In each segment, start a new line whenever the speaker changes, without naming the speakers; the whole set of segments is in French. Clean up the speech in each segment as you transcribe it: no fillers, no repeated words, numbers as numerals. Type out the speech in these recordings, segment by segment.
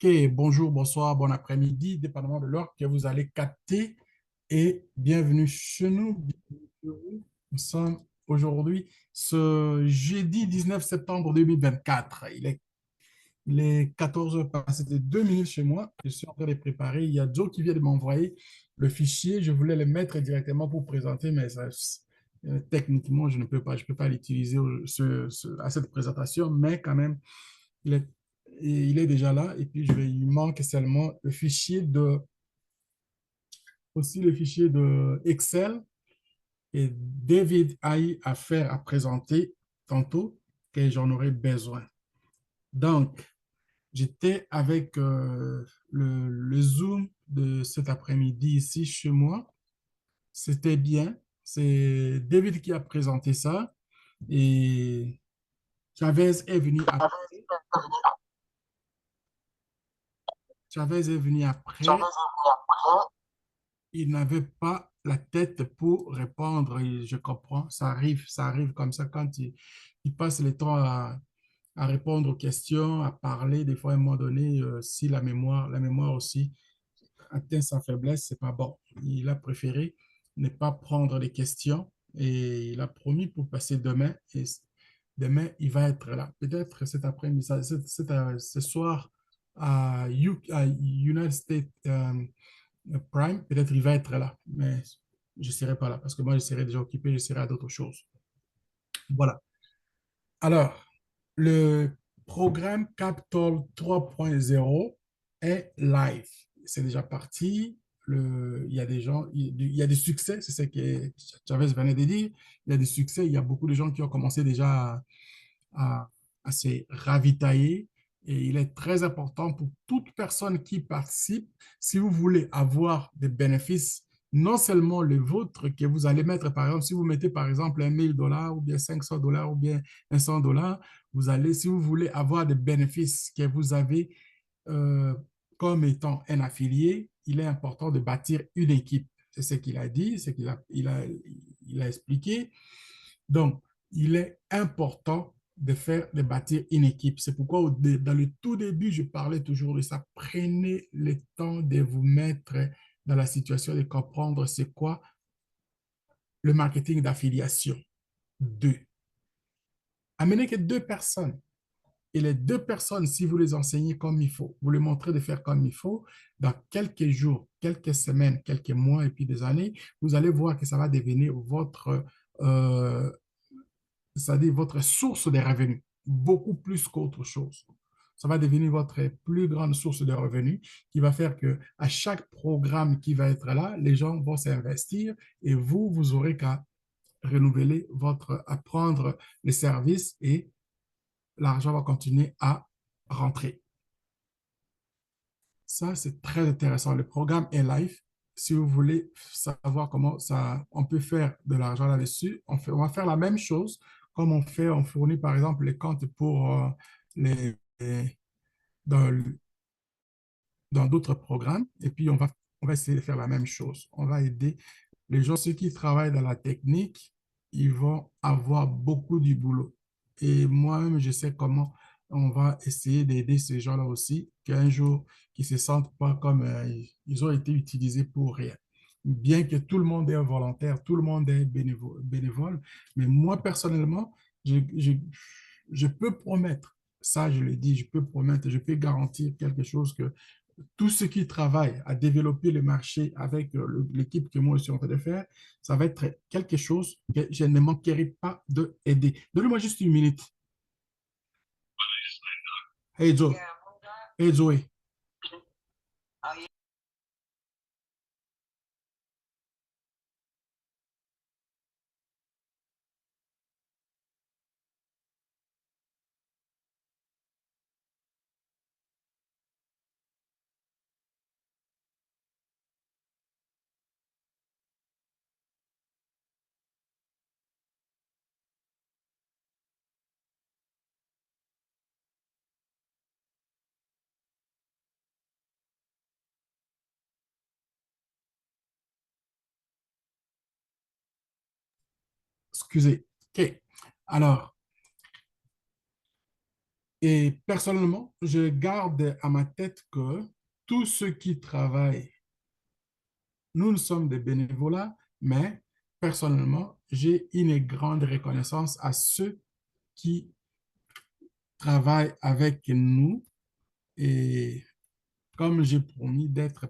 Ok, bonjour, bonsoir, bon après-midi, dépendamment de l'heure que vous allez capter. Et bienvenue chez nous. Bienvenue chez vous. Nous sommes aujourd'hui ce jeudi 19 septembre 2024. Il est 14 heures passées de 2 minutes chez moi. Je suis en train de préparer. Il y a Joe qui vient de m'envoyer le fichier. Je voulais le mettre directement pour présenter, mais techniquement, je peux pas l'utiliser à cette présentation, mais quand même, il est, il est déjà là. Et puis, il manque seulement aussi le fichier de Excel et David AI à faire, à présenter tantôt, que j'en aurai besoin. Donc, j'étais avec le Zoom de cet après-midi ici chez moi. C'était bien. C'est David qui a présenté ça et Chavez est venu après. Chavez est venu après. Il n'avait pas la tête pour répondre. Et je comprends, ça arrive comme ça quand il passe le temps à répondre aux questions, à parler. Des fois, à un moment donné, si la mémoire aussi atteint sa faiblesse, c'est pas bon. Il a préféré ne pas prendre les questions et il a promis pour passer demain. Et demain, il va être là. Peut-être cet après-midi, ce soir à United States. Prime, peut-être il va être là, mais je ne serai pas là parce que moi, je serai déjà occupé, je serai à d'autres choses. Voilà. Alors, le programme Capitol 3.0 est live. C'est déjà parti. Il y a des gens, il y a des succès, c'est ce que Chavez venait de dire. Il y a des succès, il y a beaucoup de gens qui ont commencé déjà à, à se ravitailler. Et il est très important pour toute personne qui participe, si vous voulez avoir des bénéfices, non seulement les vôtres que vous allez mettre, par exemple, si vous mettez par exemple 1 000 $ ou bien 500 $ ou bien 100 $, vous allez, si vous voulez avoir des bénéfices que vous avez euh, comme étant un affilié, il est important de bâtir une équipe. C'est ce qu'il a dit, c'est qu'il a expliqué. Donc, il est important de bâtir une équipe. C'est pourquoi dans le tout début, je parlais toujours de ça. Prenez le temps de vous mettre dans la situation de comprendre c'est quoi le marketing d'affiliation. Deux. Amenez que deux personnes. Et les deux personnes, si vous les enseignez comme il faut, vous les montrez de faire comme il faut, dans quelques jours, quelques semaines, quelques mois et puis des années, vous allez voir que ça va devenir euh, c'est-à-dire votre source de revenus, beaucoup plus qu'autre chose. Ça va devenir votre plus grande source de revenus qui va faire que à chaque programme qui va être là, les gens vont s'investir et vous aurez qu'à renouveler à prendre les services et l'argent va continuer à rentrer. Ça, c'est très intéressant. Le programme est live. Si vous voulez savoir comment on peut faire de l'argent là-dessus, on va faire la même chose comme on fournit par exemple les comptes pour les- dans, dans d'autres programmes. Et puis, on va essayer de faire la même chose. On va aider les gens, ceux qui travaillent dans la technique, ils vont avoir beaucoup du boulot. Et moi-même, je sais comment on va essayer d'aider ces gens-là aussi, qu'un jour, qu'ils ne se sentent pas comme ils ont été utilisés pour rien. Bien que tout le monde est volontaire, tout le monde est bénévole, mais moi, personnellement, je peux promettre, ça je le dis, je peux promettre, je peux garantir quelque chose que tous ceux qui travaillent à développer le marché avec l'équipe que moi je suis en train de faire, ça va être quelque chose que je ne manquerai pas d'aider. Donnez-moi juste une minute. Hey Joe. Hey Joey. Excusez. OK. Alors, Et personnellement, je garde à ma tête que tous ceux qui travaillent, nous sommes des bénévolats, mais personnellement, j'ai une grande reconnaissance à ceux qui travaillent avec nous. Et comme j'ai promis d'être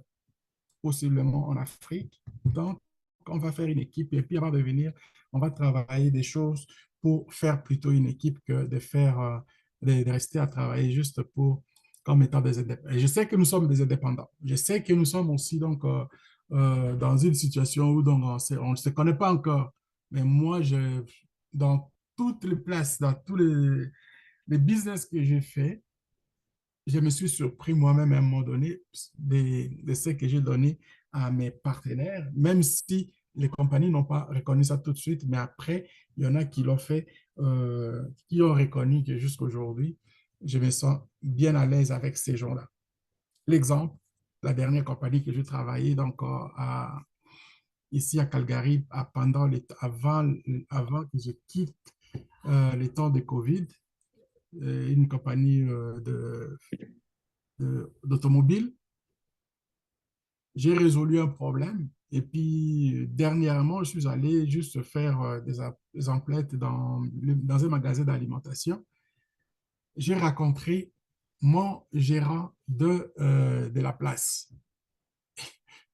possiblement en Afrique. Donc, on va faire une équipe et puis avant de venir, on va travailler des choses pour faire plutôt une équipe que de faire, de rester à travailler juste pour, comme étant des indépendants. Et je sais que nous sommes des indépendants. Je sais que nous sommes aussi donc dans une situation où donc on ne se connaît pas encore. Mais moi, dans toutes les places, dans tous les business que j'ai fait, je me suis surpris moi-même à un moment donné de ce que j'ai donné à mes partenaires, même si les compagnies n'ont pas reconnu ça tout de suite, mais après, il y en a qui l'ont fait, qui ont reconnu que jusqu'à aujourd'hui, je me sens bien à l'aise avec ces gens-là. L'exemple, la dernière compagnie que j'ai travaillé donc, ici à Calgary avant que je quitte les temps de COVID, une compagnie d'automobile. J'ai résolu un problème. Et puis, dernièrement, je suis allé juste faire des emplettes dans un magasin d'alimentation. J'ai rencontré mon gérant de la place.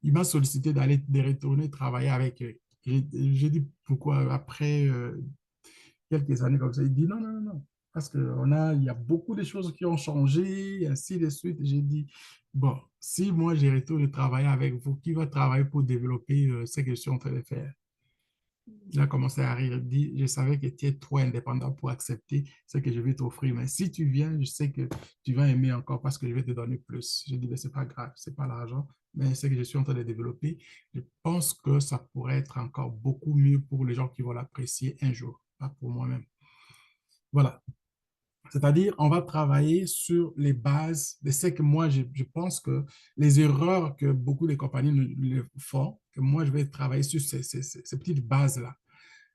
Il m'a sollicité de retourner travailler avec eux. J'ai dit pourquoi après quelques années comme ça. Il dit non, non, non, non. Parce il y a beaucoup de choses qui ont changé, et ainsi de suite. J'ai dit, bon, si moi je retourne travailler avec vous, qui va travailler pour développer ce que je suis en train de faire? Il a commencé à rire. Il dit, je savais que tu es trop indépendant pour accepter ce que je vais t'offrir. Mais si tu viens, je sais que tu vas aimer encore parce que je vais te donner plus. Je dis, mais c'est pas grave, c'est pas l'argent, mais ce que je suis en train de développer, je pense que ça pourrait être encore beaucoup mieux pour les gens qui vont l'apprécier un jour, pas pour moi-même. Voilà. C'est-à-dire, on va travailler sur les bases de ce que moi, je pense que les erreurs que beaucoup de compagnies font, que moi, je vais travailler sur ces petites bases-là.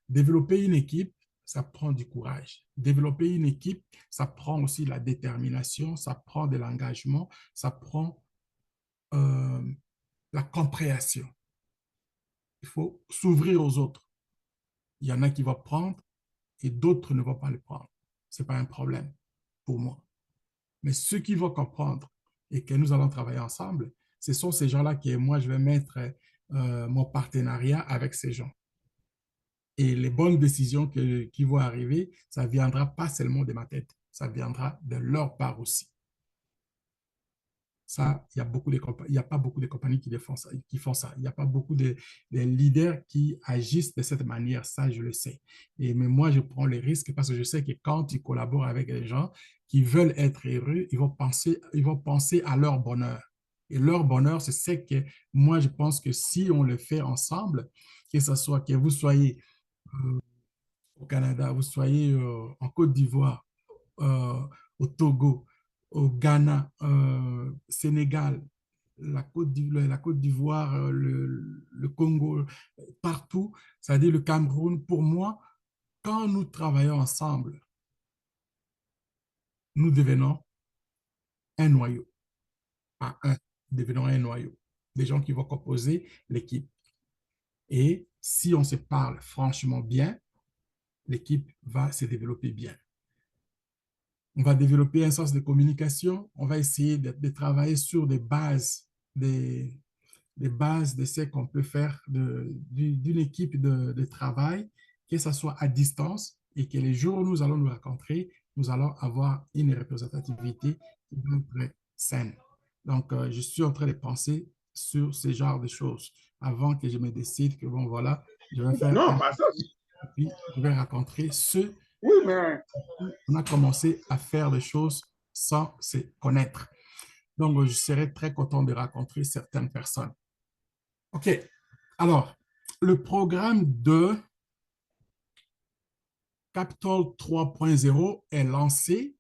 Développer une équipe, ça prend du courage. Développer une équipe, ça prend aussi la détermination, ça prend de l'engagement, ça prend euh, la compréhension. Il faut s'ouvrir aux autres. Il y en a qui vont prendre et d'autres ne vont pas le prendre. Ce n'est pas un problème pour moi. Mais ceux qui vont comprendre et que nous allons travailler ensemble, ce sont ces gens-là qui, moi, je vais mettre mon partenariat avec ces gens. Et les bonnes décisions qui vont arriver, ça ne viendra pas seulement de ma tête, ça viendra de leur part aussi. Ça, il y a pas beaucoup de compagnies qui font ça. Il n'y a pas beaucoup de leaders qui agissent de cette manière. Ça, je le sais. Mais moi, je prends les risques parce que je sais que quand tu collabores avec des gens qui veulent être heureux, ils vont penser à leur bonheur. Et leur bonheur, c'est ce que moi, je pense que si on le fait ensemble, que ce soit que vous soyez au Canada, vous soyez en Côte d'Ivoire, euh, au Togo, au Ghana, Sénégal, la Côte d'Ivoire, le Congo, partout, c'est-à-dire le Cameroun. Pour moi, quand nous travaillons ensemble, nous devenons un noyau, pas un, nous devenons un noyau, des gens qui vont composer l'équipe. Et si on se parle franchement bien, l'équipe va se développer bien. On va développer un sens de communication. On va essayer de travailler sur des, des bases de ce qu'on peut faire d'une équipe de travail, que ce soit à distance et que les jours où nous allons nous rencontrer, nous allons avoir une représentativité qui va être saine. Donc, je suis en train de penser sur ce genre de choses avant que je me décide que, bon, voilà, je vais faire
Non,
un,
pas ça.
et puis je vais rencontrer ceux
Oui, mais
on a commencé à faire des choses sans se connaître. Donc, je serais très content de rencontrer certaines personnes. OK. Alors, le programme de Capital 3.0 est lancé.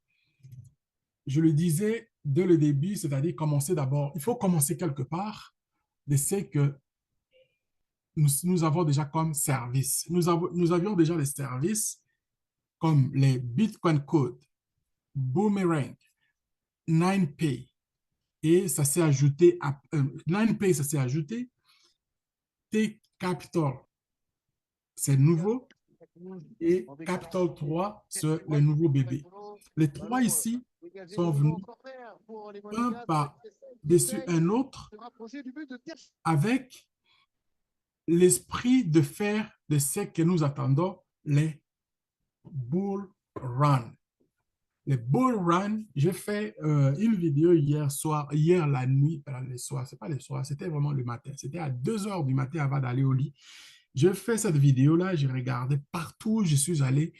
Je le disais dès le début, c'est-à-dire commencer d'abord. Il faut commencer quelque part de ce que nous avons déjà comme service. Nous avions déjà des services comme les Bitcoin Codes. Boomerang, 9Pay. Et ça s'est ajouté à 9Pay, ça s'est ajouté. T-Capital, c'est nouveau. Et Capital 3, c'est le nouveau bébé. Les trois ici sont venus un par-dessus un autre avec l'esprit de faire de ce que nous attendons les bull run. Les bull run, j'ai fait une vidéo hier la nuit, le soir, c'est pas le soir, c'était vraiment le matin. C'était à 2 heures du matin avant d'aller au lit. Je fais cette vidéo-là, j'ai regardé partout où je suis allé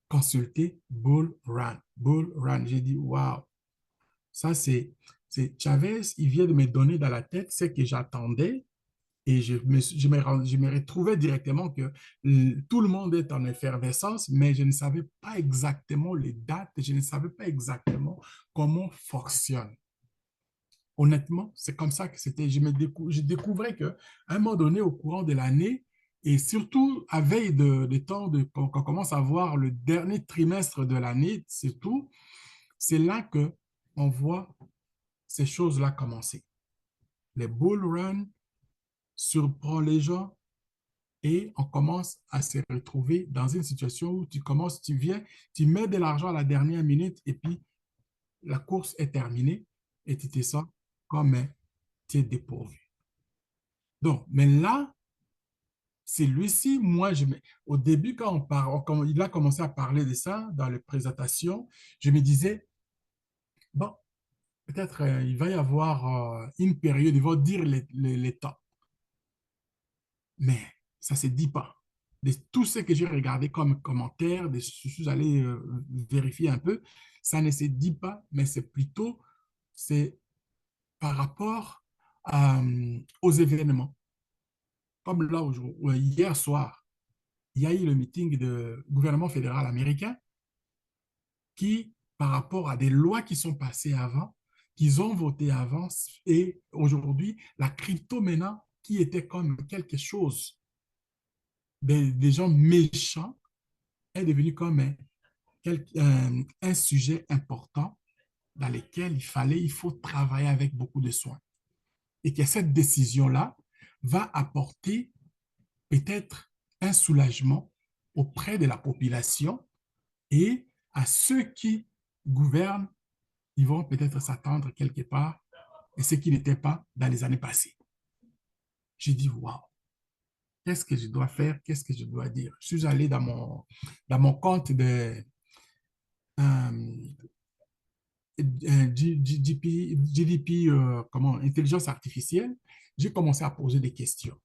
consulter Bull Run. Bull Run, j'ai dit, waouh, ça c'est Chavez, il vient de me donner dans la tête ce que j'attendais et je me retrouvais directement que tout le monde est en effervescence, mais je ne savais pas exactement les dates, je ne savais pas exactement comment fonctionne. Honnêtement, c'est comme ça que c'était. Je découvrais qu'à un moment donné, au courant de l'année, et surtout à veille de temps qu'on commence à voir le dernier trimestre de l'année, surtout, c'est là que on voit ces choses-là commencer. Les bull run surprend les gens et on commence à se retrouver dans une situation où tu viens, tu mets de l'argent à la dernière minute et puis la course est terminée et tu te sens comme tu es dépourvu. Donc, mais là, c'est lui-ci, au début, quand il a commencé à parler de ça dans les présentations, je me disais, bon, peut-être il va y avoir une période, il va dire les temps, mais ça ne se dit pas. De tout ce que j'ai regardé comme commentaire, je suis allé vérifier un peu, ça ne se dit pas, mais c'est par rapport aux événements. Comme là, hier soir, il y a eu le meeting du gouvernement fédéral américain qui, par rapport à des lois qui sont passées avant, qu'ils ont votées avant, et aujourd'hui, la crypto maintenant, qui était comme quelque chose des gens méchants, est devenu comme un sujet important dans lequel il faut travailler avec beaucoup de soin. Et que cette décision-là va apporter peut-être un soulagement auprès de la population et à ceux qui gouvernent, ils vont peut-être s'attendre quelque part et ce qui n'était pas dans les années passées. J'ai dit, waouh, qu'est-ce que je dois faire? Qu'est-ce que je dois dire? Je suis allé dans mon compte de GDP, comment, intelligence artificielle. J'ai commencé à poser des questions.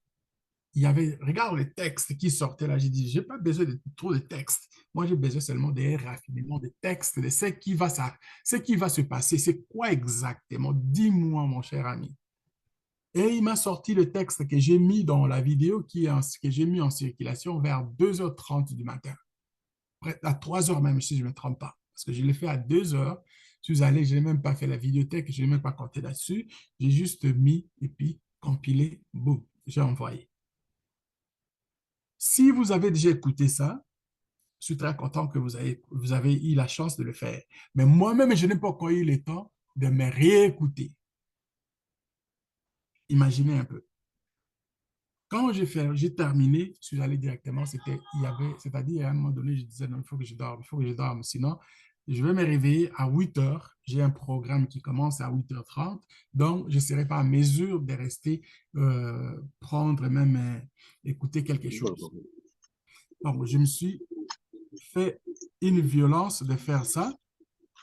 Regarde les textes qui sortaient là. J'ai dit, je n'ai pas besoin de trop de textes. Moi, j'ai besoin seulement des raffinements de textes, de ce qui va se passer. C'est quoi exactement? Dis-moi, mon cher ami. Et il m'a sorti le texte que j'ai mis dans la vidéo que j'ai mis en circulation vers 2h30 du matin. À 3h même, si je ne me trompe pas. Parce que je l'ai fait à 2h. Je suis allé, je n'ai même pas fait la vidéothèque, je n'ai même pas compté là-dessus. J'ai juste mis et puis compilé, boum, j'ai envoyé. Si vous avez déjà écouté ça, je suis très content que vous avez eu la chance de le faire. Mais moi-même, je n'ai pas encore eu le temps de me réécouter. Imaginez un peu. Quand j'ai terminé, je suis allé directement, c'est-à-dire à un moment donné, je disais, non, il faut que je dorme, il faut que je dorme. Sinon, je vais me réveiller à 8 heures. J'ai un programme qui commence à 8h30. Donc, je ne serai pas à mesure de rester, prendre même, écouter quelque chose. Donc, je me suis fait une violence de faire ça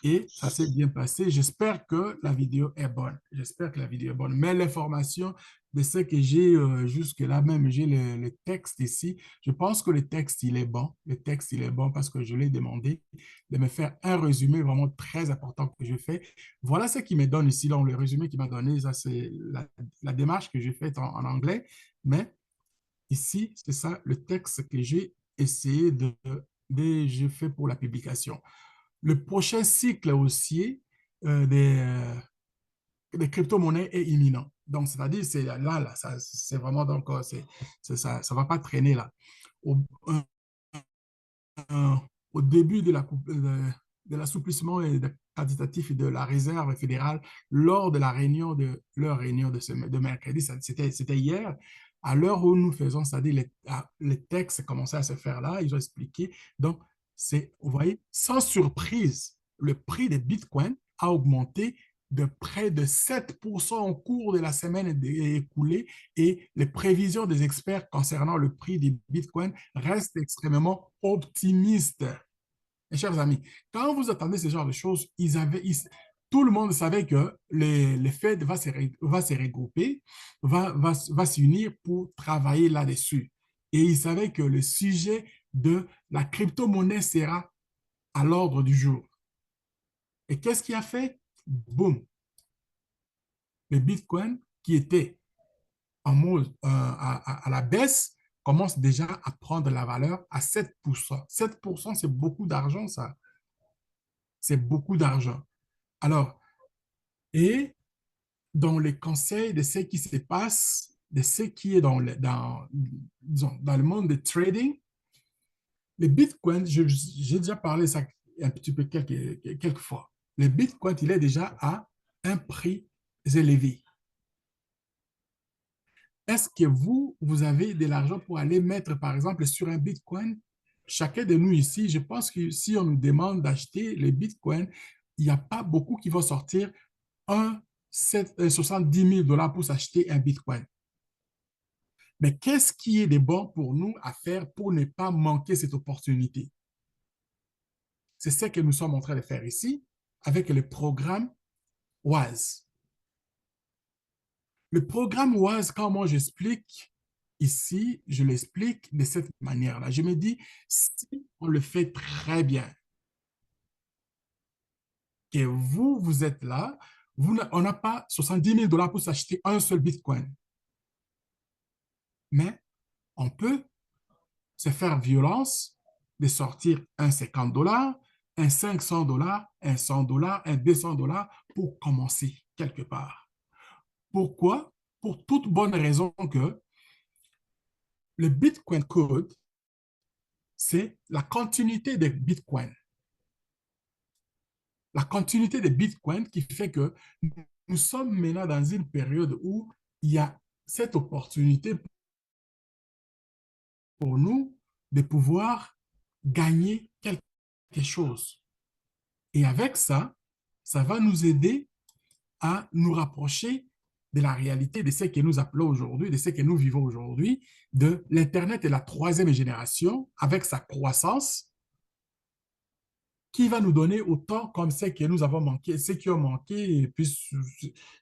et ça s'est bien passé. J'espère que la vidéo est bonne. J'espère que la vidéo est bonne. Mais l'information de ce que j'ai jusque-là, même j'ai le texte ici, je pense que le texte, il est bon. Le texte, il est bon parce que je l'ai demandé de me faire un résumé vraiment très important que je fais. Voilà ce qu'il me donne ici, donc le résumé qu'il m'a donné, ça c'est la démarche que j'ai faite en anglais. Mais ici, c'est ça le texte que j'ai essayé j'ai fait pour la publication. Le prochain cycle haussier des crypto-monnaies est imminent. Donc, c'est-à-dire, c'est là, c'est vraiment, donc, ça ne va pas traîner là. Au, euh, au début de de l'assouplissement quantitatif et de la réserve fédérale lors de la réunion de leur réunion de mercredi, c'était hier, à l'heure où nous faisons, c'est-à-dire les textes commençaient à se faire là, ils ont expliqué. Donc, vous voyez, sans surprise, le prix des bitcoins a augmenté de près de 7% au cours de la semaine écoulée et les prévisions des experts concernant le prix des bitcoins restent extrêmement optimistes. Mes chers amis, quand vous attendez ce genre de choses, tout le monde savait que les Fed va se regrouper, va s'unir pour travailler là-dessus. Et ils savaient que le sujet de la crypto-monnaie sera à l'ordre du jour. Et qu'est-ce qui a fait? Boum! Le Bitcoin, qui était en mode à la baisse, commence déjà à prendre la valeur à 7%. 7%, c'est beaucoup d'argent, ça. C'est beaucoup d'argent. Alors, et dans les conseils de ce qui se passe, de ce qui est dans le monde du trading, le Bitcoin, j'ai déjà parlé ça un petit peu quelques fois. Le Bitcoin, il est déjà à un prix élevé. Est-ce que vous avez de l'argent pour aller mettre, par exemple, sur un Bitcoin? Chacun de nous ici, je pense que si on nous demande d'acheter les Bitcoins, il n'y a pas beaucoup qui vont sortir 70 000 dollars pour s'acheter un Bitcoin. Mais qu'est-ce qui est de bon pour nous à faire pour ne pas manquer cette opportunité? C'est ce que nous sommes en train de faire ici avec le programme WAS. Le programme WAS, quand moi j'explique ici, je l'explique de cette manière-là. Je me dis, si on le fait très bien, que vous êtes là, on n'a pas 70 000 dollars pour s'acheter un seul Bitcoin. Mais on peut se faire violence de sortir un 50 dollars, un 500 dollars, un 100 dollars, un 200 dollars pour commencer quelque part. Pourquoi? Pour toute bonne raison que le Bitcoin Code, c'est la continuité des Bitcoins. La continuité des Bitcoins qui fait que nous sommes maintenant dans une période où il y a cette opportunité pour nous de pouvoir gagner quelque chose. Et avec ça, ça va nous aider à nous rapprocher de la réalité de ce que nous appelons aujourd'hui, de ce que nous vivons aujourd'hui, de l'Internet et la troisième génération avec sa croissance qui va nous donner autant comme ce que nous avons manqué, ceux qui ont manqué, et puis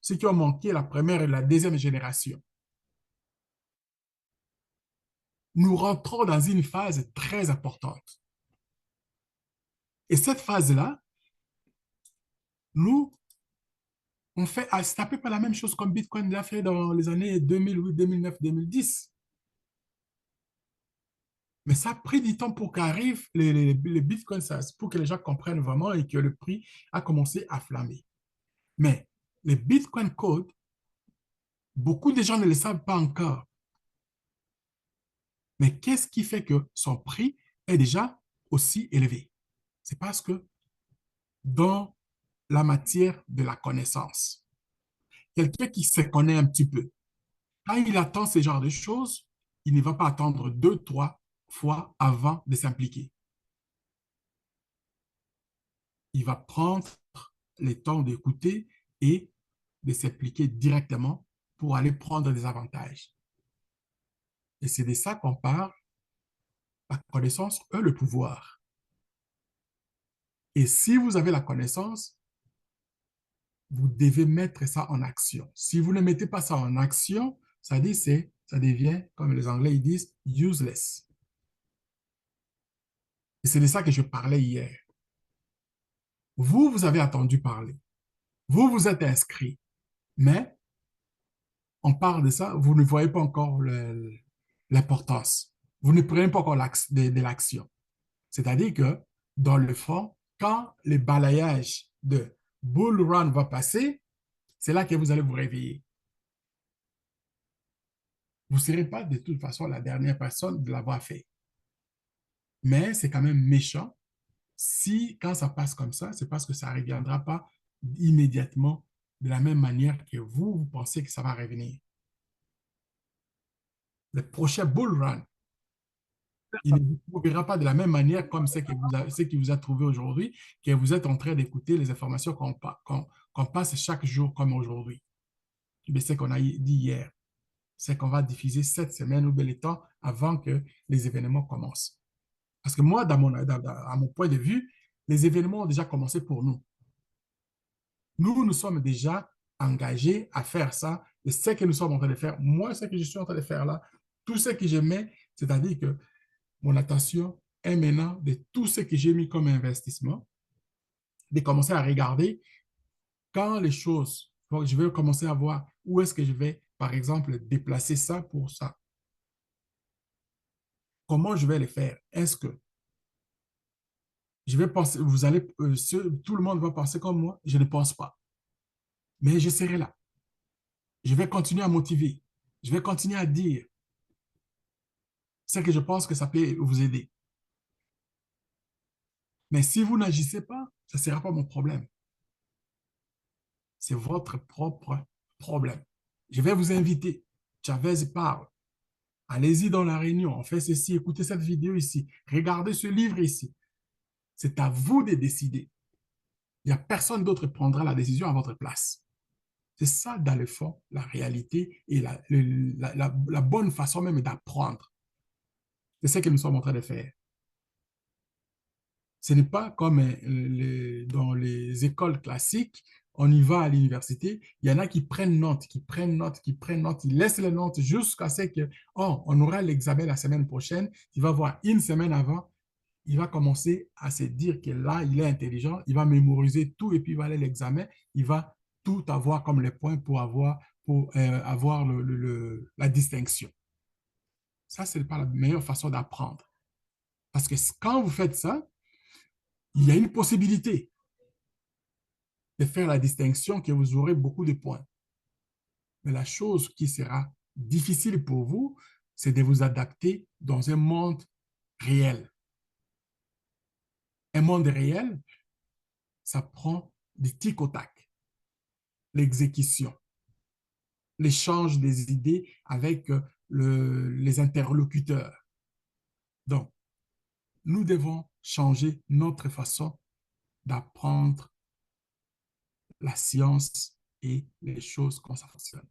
ceux qui ont manqué la première et la deuxième génération. Nous rentrons dans une phase très importante. Et cette phase-là, nous, on fait, c'est à peu près la même chose comme Bitcoin l'a fait dans les années 2008, 2009, 2010. Mais ça a pris du temps pour qu'arrivent les bitcoins, pour que les gens comprennent vraiment et que le prix a commencé à flammer. Mais les bitcoin code, beaucoup de gens ne le savent pas encore. Mais qu'est-ce qui fait que son prix est déjà aussi élevé? C'est parce que dans la matière de la connaissance, quelqu'un qui se connaît un petit peu, quand il attend ce genre de choses, il ne va pas attendre deux, trois fois avant de s'impliquer. Il va prendre le temps d'écouter et de s'impliquer directement pour aller prendre des avantages. Et c'est de ça qu'on parle, la connaissance et le pouvoir. Et si vous avez la connaissance, vous devez mettre ça en action. Si vous ne mettez pas ça en action, ça devient, comme les Anglais ils disent, useless. Et c'est de ça que je parlais hier. Vous avez entendu parler. Vous vous êtes inscrit. Mais on parle de ça, vous ne voyez pas encore l'importance. Vous ne prenez pas encore de l'action. C'est-à-dire que, dans le fond, quand le balayage de Bull Run va passer, c'est là que vous allez vous réveiller. Vous ne serez pas de toute façon la dernière personne de l'avoir fait. Mais c'est quand même méchant Si, quand ça passe comme ça, c'est parce que ça ne reviendra pas immédiatement de la même manière que vous pensez que ça va revenir. Le prochain bull run, il ne vous trouvera pas de la même manière comme ce qui vous a trouvé aujourd'hui, que vous êtes en train d'écouter les informations qu'on passe chaque jour comme aujourd'hui. Mais ce qu'on a dit hier, c'est qu'on va diffuser cette semaine ou bien le temps avant que les événements commencent. Parce que moi, à mon point de vue, les événements ont déjà commencé pour nous. Nous sommes déjà engagés à faire ça. Et ce que nous sommes en train de faire, moi, ce que je suis en train de faire là, tout ce que je mets, c'est-à-dire que mon attention est maintenant de tout ce que j'ai mis comme investissement, de commencer à regarder quand les choses, donc je vais commencer à voir où est-ce que je vais, par exemple, déplacer ça pour ça. Comment je vais le faire? Est-ce que je vais penser, tout le monde va penser comme moi? Je ne pense pas. Mais je serai là. Je vais continuer à motiver. Je vais continuer à dire ce que je pense que ça peut vous aider. Mais si vous n'agissez pas, ça ne sera pas mon problème. C'est votre propre problème. Je vais vous inviter. Chavez parle. Allez-y dans la réunion. On fait ceci. Écoutez cette vidéo ici. Regardez ce livre ici. C'est à vous de décider. Il n'y a personne d'autre qui prendra la décision à votre place. C'est ça, dans le fond, la réalité et la bonne façon même d'apprendre. C'est ce que nous sommes en train de faire. Ce n'est pas comme dans les écoles classiques, on y va à l'université, il y en a qui prennent note, qui prennent note, qui prennent note, ils laissent les notes jusqu'à ce que, oh, on aura l'examen la semaine prochaine, il va voir une semaine avant, il va commencer à se dire que là, il est intelligent, il va mémoriser tout et puis il va aller à l'examen, il va tout avoir comme les points pour avoir la distinction. Ça, ce n'est pas la meilleure façon d'apprendre. Parce que quand vous faites ça, il y a une possibilité de faire la distinction que vous aurez beaucoup de points. Mais la chose qui sera difficile pour vous, c'est de vous adapter dans un monde réel. Un monde réel, ça prend du tic au tac, l'exécution, l'échange des idées avec les interlocuteurs. Donc, nous devons changer notre façon d'apprendre la science et les choses comme ça fonctionne.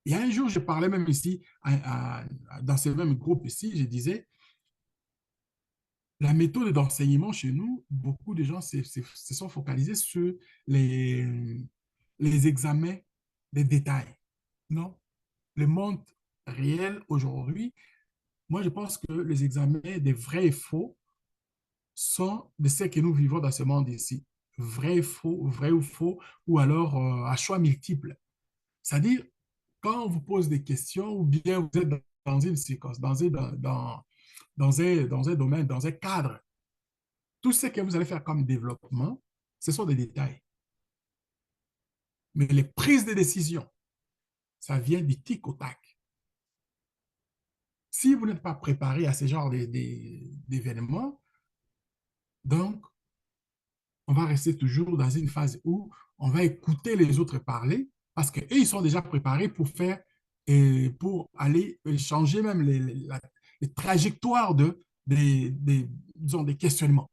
Il y a un jour, je parlais même ici, dans ce même groupe ici, je disais, la méthode d'enseignement chez nous, beaucoup de gens se sont focalisés sur les, les examens des détails. Non, le monde réel aujourd'hui, moi je pense que les examens des vrais et faux sont de ce que nous vivons dans ce monde ici. Vrai ou faux, ou alors à choix multiples. C'est-à-dire, quand on vous pose des questions ou bien vous êtes dans une séquence, dans un domaine, dans un cadre, tout ce que vous allez faire comme développement, ce sont des détails. Mais les prises de décision, ça vient du tic au tac. Si vous n'êtes pas préparé à ce genre d'événements, donc, on va rester toujours dans une phase où on va écouter les autres parler parce qu'eux, ils sont déjà préparés pour faire et pour aller changer même les trajectoires disons, des questionnements.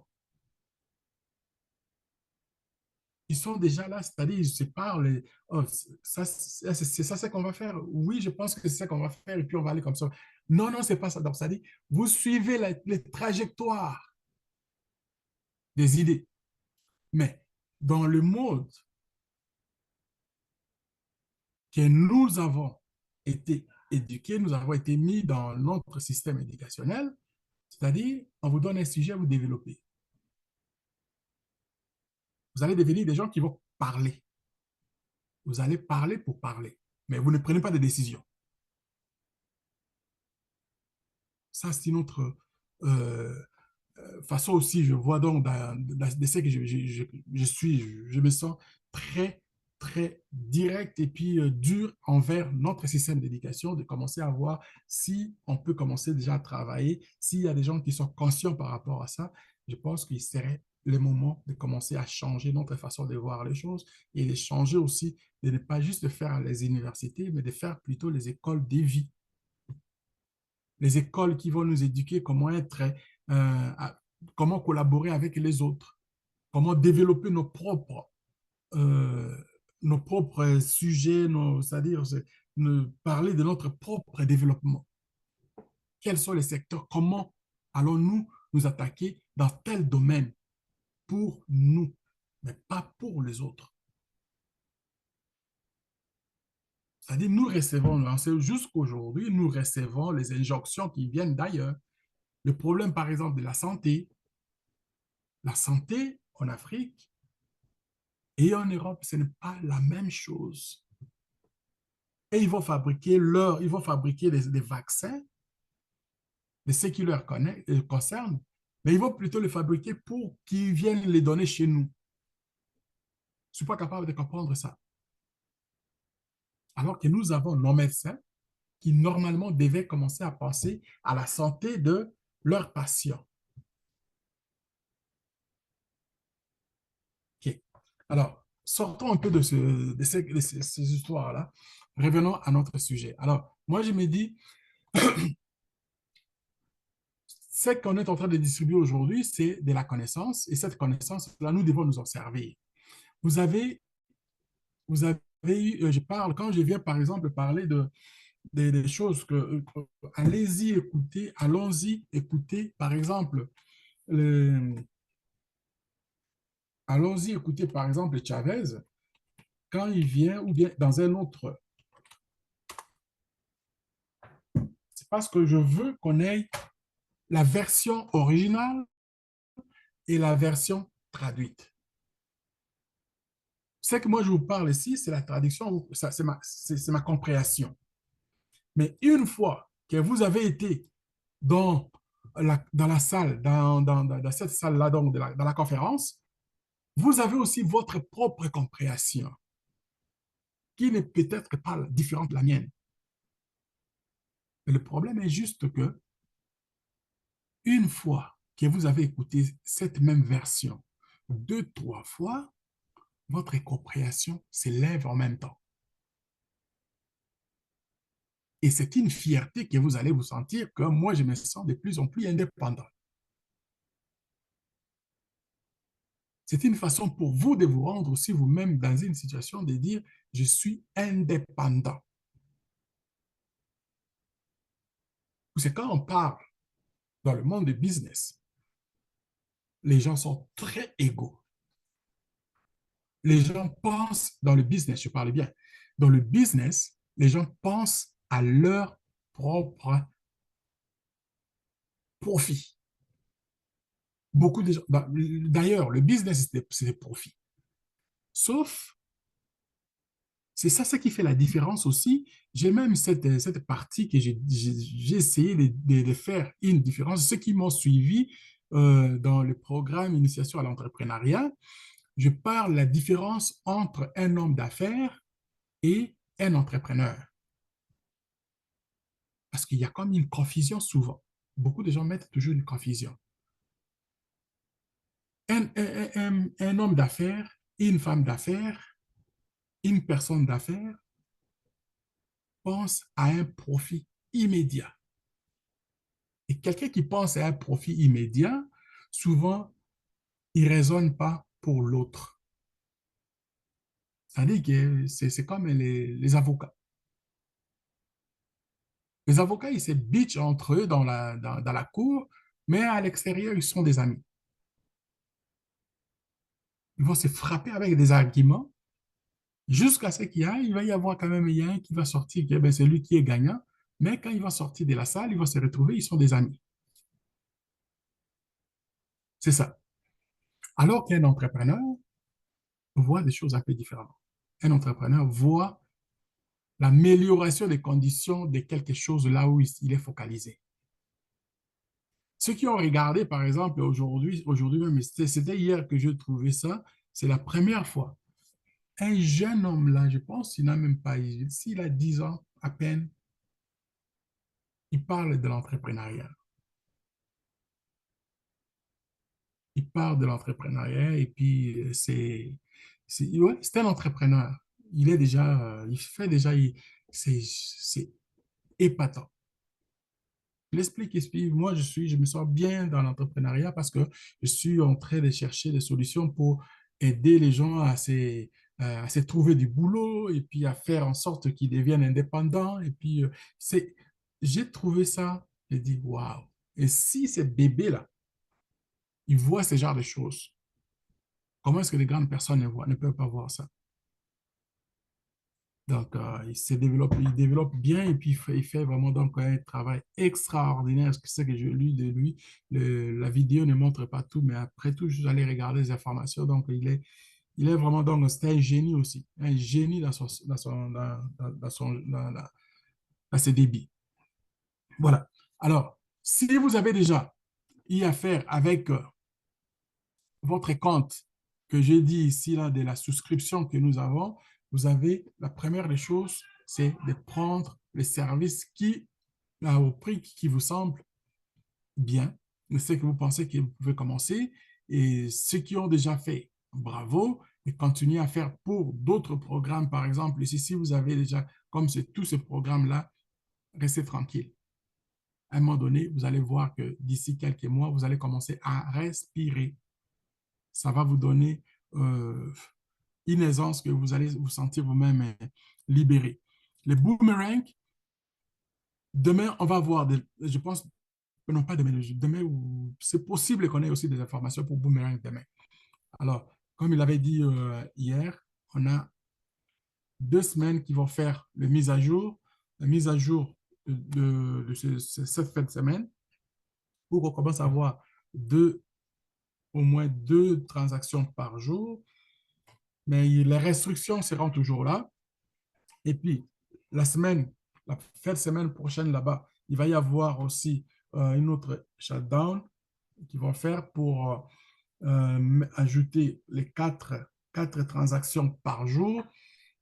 Ils sont déjà là, c'est-à-dire ils se parlent. Oh, c'est ça, c'est qu'on va faire. Oui, je pense que c'est ça qu'on va faire et puis on va aller comme ça. Non, non, c'est pas ça. Donc, c'est-à-dire, vous suivez les trajectoires des idées. Mais dans le monde que nous avons été éduqués, nous avons été mis dans notre système éducationnel, c'est-à-dire, on vous donne un sujet, vous développez. Vous allez devenir des gens qui vont parler. Vous allez parler pour parler, mais vous ne prenez pas de décision. Ça, c'est notre façon aussi, je vois donc de ce que je suis, je me sens très, très direct et puis dur envers notre système d'éducation, de commencer à voir si on peut commencer déjà à travailler, s'il y a des gens qui sont conscients par rapport à ça, je pense qu'il serait le moment de commencer à changer notre façon de voir les choses et de changer aussi, de ne pas juste faire les universités, mais de faire plutôt les écoles de vie. Les écoles qui vont nous éduquer comment être, comment collaborer avec les autres, comment développer euh, nos propres sujets, c'est-à-dire parler de notre propre développement. Quels sont les secteurs? Comment allons-nous nous attaquer dans tel domaine pour nous, mais pas pour les autres? C'est-à-dire, nous recevons, jusqu'aujourd'hui, nous recevons les injonctions qui viennent d'ailleurs. Le problème, par exemple, de la santé en Afrique et en Europe, ce n'est pas la même chose. Et ils vont fabriquer des vaccins de ce qui leur concerne, mais ils vont plutôt les fabriquer pour qu'ils viennent les donner chez nous. Je ne suis pas capable de comprendre ça. Alors que nous avons nos médecins qui, normalement, devaient commencer à penser à la santé de leurs patients. OK. Alors, sortons un peu ces histoires-là. Revenons à notre sujet. Alors, moi, je me dis, ce qu'on est en train de distribuer aujourd'hui, c'est de la connaissance. Et cette connaissance-là, nous devons nous en servir. Vous avez, vous avez eu, quand je viens par exemple parler des choses allons-y écouter, par exemple, le, allons-y écouter par exemple Chavez, quand il vient, ou bien dans un autre, c'est parce que je veux qu'on ait la version originale et la version traduite. Ce que moi je vous parle ici, c'est la traduction, c'est ma compréhension. Mais une fois que vous avez été dans dans la salle, dans cette salle-là, donc dans la conférence, vous avez aussi votre propre compréhension, qui n'est peut-être pas différente de la mienne. Mais le problème est juste que, une fois que vous avez écouté cette même version deux, trois fois, votre compréhension s'élève en même temps. Et c'est une fierté que vous allez vous sentir que moi, je me sens de plus en plus indépendant. C'est une façon pour vous de vous rendre aussi vous-même dans une situation de dire, je suis indépendant. C'est quand on parle dans le monde du business, les gens sont très égaux. Les gens pensent, dans le business, je parle bien, dans le business, les gens pensent à leur propre profit. Beaucoup de gens, d'ailleurs, le business, c'est des profits. Sauf, c'est ça ce qui fait la différence aussi. J'ai même cette partie que j'ai essayé de faire une différence. Ceux qui m'ont suivi dans le programme Initiation à l'entrepreneuriat, je parle de la différence entre un homme d'affaires et un entrepreneur. Parce qu'il y a comme une confusion souvent. Beaucoup de gens mettent toujours une confusion. Un homme d'affaires, une femme d'affaires, une personne d'affaires pense à un profit immédiat. Et quelqu'un qui pense à un profit immédiat, souvent, il ne raisonne pas pour l'autre. C'est-à-dire que c'est comme les avocats. Les avocats, ils se bitchent entre eux dans la cour, mais à l'extérieur, ils sont des amis. Ils vont se frapper avec des arguments jusqu'à ce il va y avoir quand même un qui va sortir, ben, c'est lui qui est gagnant, mais quand il va sortir de la salle, ils vont se retrouver, ils sont des amis. C'est ça. Alors qu'un entrepreneur voit des choses un peu différentes. Un entrepreneur voit l'amélioration des conditions de quelque chose là où il est focalisé. Ceux qui ont regardé, par exemple, aujourd'hui même, c'était hier que je trouvais ça, c'est la première fois. Un jeune homme là, je pense qu'il n'a même pas, s'il a 10 ans à peine, il parle de l'entrepreneuriat. il part de l'entrepreneuriat et puis ouais, c'est un entrepreneur. Il est déjà, il fait déjà, c'est épatant. Je l'explique, explique. Moi, je me sens bien dans l'entrepreneuriat parce que je suis en train de chercher des solutions pour aider les gens à se trouver du boulot et puis à faire en sorte qu'ils deviennent indépendants. Et puis, j'ai trouvé ça, j'ai dit, waouh. Et si ces bébés-là, ils voient ce genre de choses, comment est-ce que les grandes personnes ne peuvent pas voir ça? Donc, il développe bien et puis il fait vraiment donc un travail extraordinaire. C'est ce que je lis de lui. La vidéo ne montre pas tout, mais après tout, j'allais regarder les informations. Donc, il est vraiment donc, c'est un génie aussi. Un génie dans ses débits. Voilà. Alors, si vous avez déjà eu affaire avec votre compte que j'ai dit ici, là, de la souscription que nous avons, vous avez la première des choses, c'est de prendre les services au prix qui vous semble bien, c'est que vous pensez que vous pouvez commencer. Et ceux qui ont déjà fait, bravo, et continuez à faire pour d'autres programmes, par exemple. Ici, si vous avez déjà, comme c'est tous ces programmes-là, restez tranquille. À un moment donné, vous allez voir que d'ici quelques mois, vous allez commencer à respirer. Ça va vous donner une aisance que vous allez vous sentir vous-même libéré. Les boomerangs, demain, on va voir, je pense, non pas demain, demain, c'est possible qu'on ait aussi des informations pour boomerang demain. Alors, comme il avait dit hier, on a 2 semaines qui vont faire la mise à jour, cette fin de semaine, pour qu'on commence à avoir au moins 2 transactions par jour. Mais les restrictions seront toujours là. Et puis, la fin de semaine prochaine là-bas, il va y avoir aussi une autre shutdown qu'ils vont faire pour ajouter les quatre transactions par jour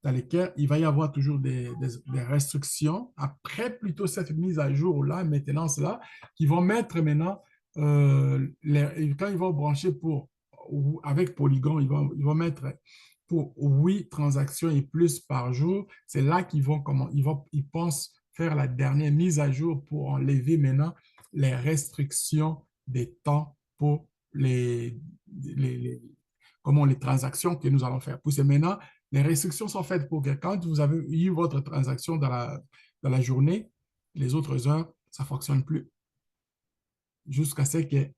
dans lesquelles il va y avoir toujours des restrictions. Après, plutôt cette mise à jour-là, maintenance-là, qui vont mettre maintenant, quand ils vont brancher avec Polygon, ils vont mettre pour 8 transactions et plus par jour. C'est là ils pensent faire la dernière mise à jour pour enlever maintenant les restrictions des temps pour les transactions que nous allons faire. Pour ce maintenant, les restrictions sont faites pour que quand vous avez eu votre transaction dans la journée, les autres heures, ça ne fonctionne plus jusqu'à ce que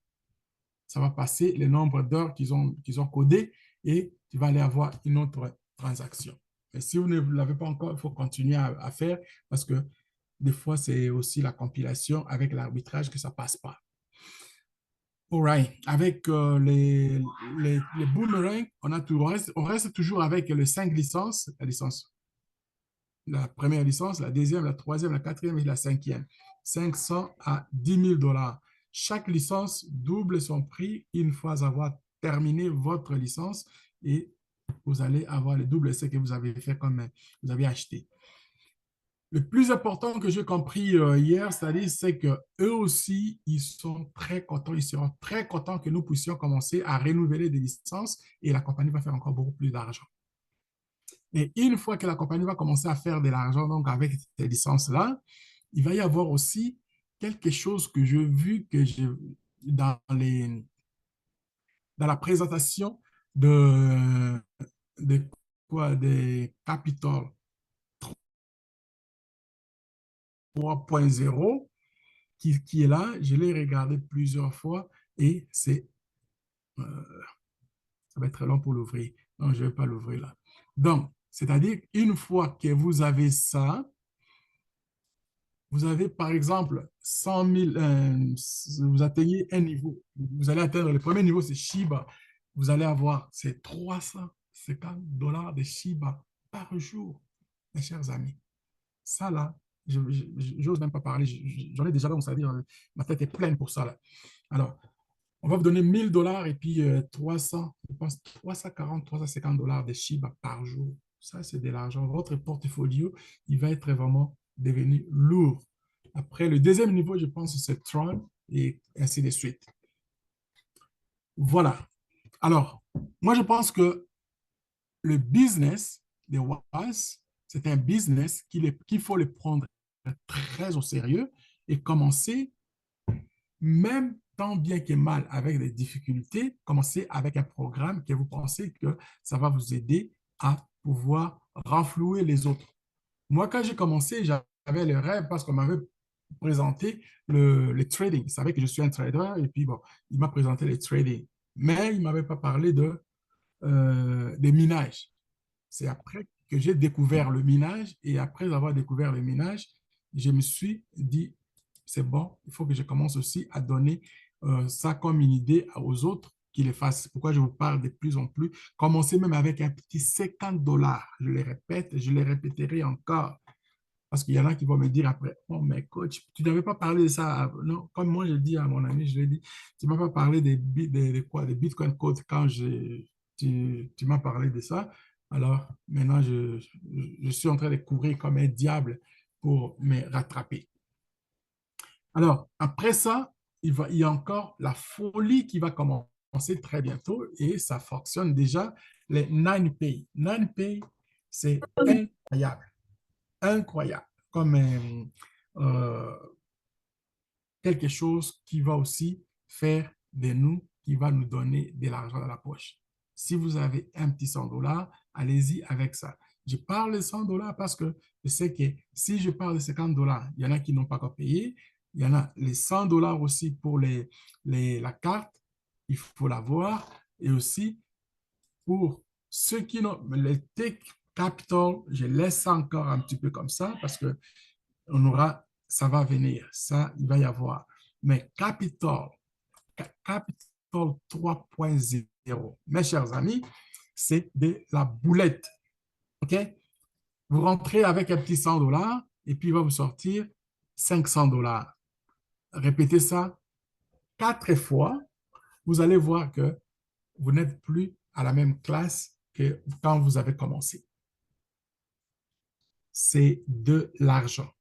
ça va passer le nombre d'heures qu'ils ont codé et tu vas aller avoir une autre transaction. Mais si vous ne l'avez pas encore, il faut continuer à faire parce que des fois, c'est aussi la compilation avec l'arbitrage que ça ne passe pas. All right. Avec les boomerangs, on reste toujours avec les 5 licences, la première licence, la deuxième, la troisième, la quatrième et la cinquième. 500 à 10 000 dollars. Chaque licence double son prix une fois avoir terminé votre licence et vous allez avoir le double essai que vous avez fait comme vous avez acheté. Le plus important que j'ai compris hier, c'est que eux aussi, ils sont très contents, ils seront très contents que nous puissions commencer à renouveler des licences et la compagnie va faire encore beaucoup plus d'argent. Et une fois que la compagnie va commencer à faire de l'argent donc avec ces licences-là, il va y avoir aussi quelque chose que j'ai vu dans dans la présentation de, des Capital 3.0 qui est là. Je l'ai regardé plusieurs fois et ça va être très long pour l'ouvrir. Donc, je ne vais pas l'ouvrir là. Donc, c'est-à-dire, une fois que vous avez ça, vous avez par exemple 100 000, vous atteignez un niveau, vous allez atteindre le premier niveau, c'est Shiba. Vous allez avoir ces 350 dollars de Shiba par jour, mes chers amis. Ça là, je n'ose même pas parler, j'en ai déjà là, c'est-à-dire ma tête est pleine pour ça là. Alors, on va vous donner 1000 dollars et puis 300, je pense 340, 350 dollars de Shiba par jour. Ça, c'est de l'argent. Votre portfolio, il va être vraiment devenu lourd. Après, le deuxième niveau, je pense, c'est Tron et ainsi de suite. Voilà. Alors, moi, je pense que le business des WAS, c'est un business qu'il faut le prendre très au sérieux et commencer, même tant bien que mal avec des difficultés, commencer avec un programme que vous pensez que ça va vous aider à pouvoir renflouer les autres. Moi, quand j'ai commencé, j'avais le rêve parce qu'on m'avait présenté le trading. Il savait que je suis un trader et puis bon, il m'a présenté le trading. Mais il ne m'avait pas parlé des minages. C'est après que j'ai découvert le minage et après avoir découvert le minage, je me suis dit, c'est bon, il faut que je commence aussi à donner ça comme une idée aux autres qui les fassent. C'est pourquoi je vous parle de plus en plus. Commencez même avec un petit 50 dollars. Je le répète, je le répéterai encore. Parce qu'il y en a qui vont me dire après, oh, mais coach, tu n'avais pas parlé de ça. Non, comme moi, je dis à mon ami, je lui ai dit, tu ne m'as pas parlé des Bitcoin Codes quand tu m'as parlé de ça. Alors, maintenant, je suis en train de courir comme un diable pour me rattraper. Alors, après ça, il y a encore la folie qui va commencer très bientôt et ça fonctionne déjà, les 9Pay. 9Pay, c'est incroyable, incroyable, comme euh, quelque chose qui va aussi faire de nous, qui va nous donner de l'argent dans la poche. Si vous avez un petit 100 dollars, allez-y avec ça. Je parle de 100 dollars parce que je sais que si je parle de 50 dollars, il y en a qui n'ont pas encore payé. Il y en a les 100 dollars aussi pour la carte, il faut l'avoir. Et aussi pour ceux qui n'ont les Tech Capital, je laisse ça encore un petit peu comme ça parce que on aura, ça va venir, ça, il va y avoir. Mais Capital 3.0, mes chers amis, c'est de la boulette. OK? Vous rentrez avec un petit 100 dollars et puis il va vous sortir 500 dollars. Répétez ça 4 fois. Vous allez voir que vous n'êtes plus à la même classe que quand vous avez commencé. C'est de l'argent.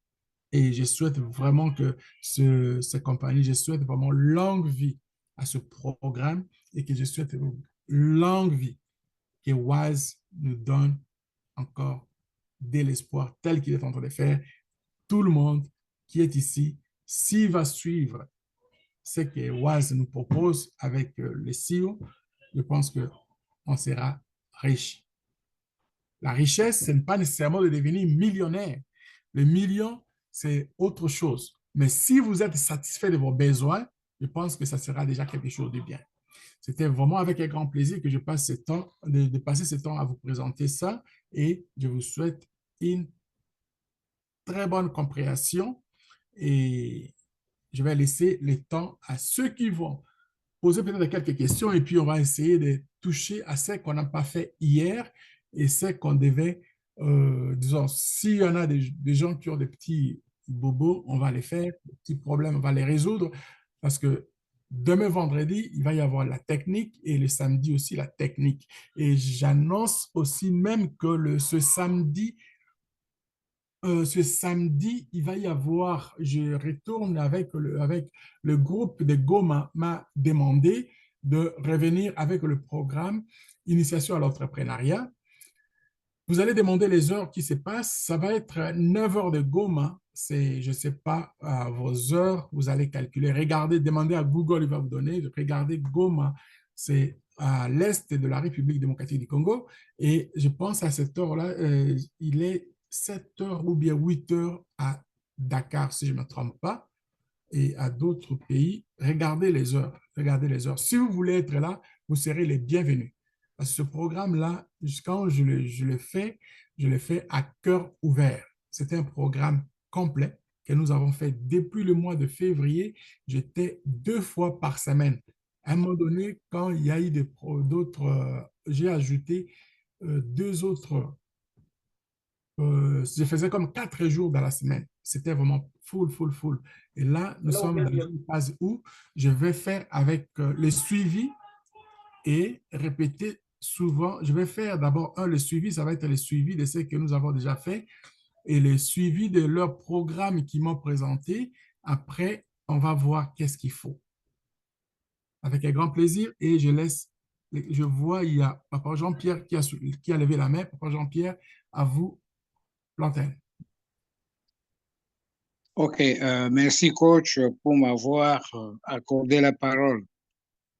Et je souhaite vraiment que cette compagnie, je souhaite vraiment longue vie à ce programme et que je souhaite longue vie que Wise nous donne encore de l'espoir tel qu'il est en train de faire. Tout le monde qui est ici, s'il va suivre ce que Wise nous propose avec le CEO, je pense qu'on sera riche. La richesse, ce n'est pas nécessairement de devenir millionnaire. Le million, c'est autre chose. Mais si vous êtes satisfait de vos besoins, je pense que ça sera déjà quelque chose de bien. C'était vraiment avec un grand plaisir que je passe ce temps, de passer ce temps à vous présenter ça et je vous souhaite une très bonne compréhension et je vais laisser le temps à ceux qui vont poser peut-être quelques questions et puis on va essayer de toucher à ce qu'on n'a pas fait hier et ce qu'on devait, disons, s'il y en a des gens qui ont des petits bobos, on va les faire, des petits problèmes, on va les résoudre parce que demain vendredi, il va y avoir la technique et le samedi aussi la technique. Et j'annonce aussi même que ce samedi, il va y avoir, je retourne avec le groupe de Goma m'a demandé de revenir avec le programme Initiation à l'entrepreneuriat. Vous allez demander les heures qui se passent. Ça va être 9 heures de Goma. C'est, je ne sais pas, vos heures, vous allez calculer. Regardez, demandez à Google, il va vous donner. Regardez Goma, c'est à l'est de la République démocratique du Congo. Et je pense à cette heure-là, il est 7 heures ou bien 8 heures à Dakar, si je ne me trompe pas, et à d'autres pays. Regardez les heures. Regardez les heures. Si vous voulez être là, vous serez les bienvenus. Parce que ce programme-là, quand je le fais à cœur ouvert. C'est un programme complet que nous avons fait depuis le mois de février. J'étais 2 fois par semaine. À un moment donné, quand il y a eu d'autres, j'ai ajouté 2 autres. Je faisais comme 4 jours dans la semaine. C'était vraiment full, full, full. Et là, nous sommes dans une phase où je vais faire avec le suivi et répéter souvent. Je vais faire d'abord le suivi, ça va être le suivi de ce que nous avons déjà fait et le suivi de leur programme qu'ils m'ont présenté. Après, on va voir qu'est-ce qu'il faut. Avec un grand plaisir et je laisse, je vois, il y a Papa Jean-Pierre qui a levé la main. Papa Jean-Pierre, à vous l'antenne.
Ok, merci coach pour m'avoir accordé la parole.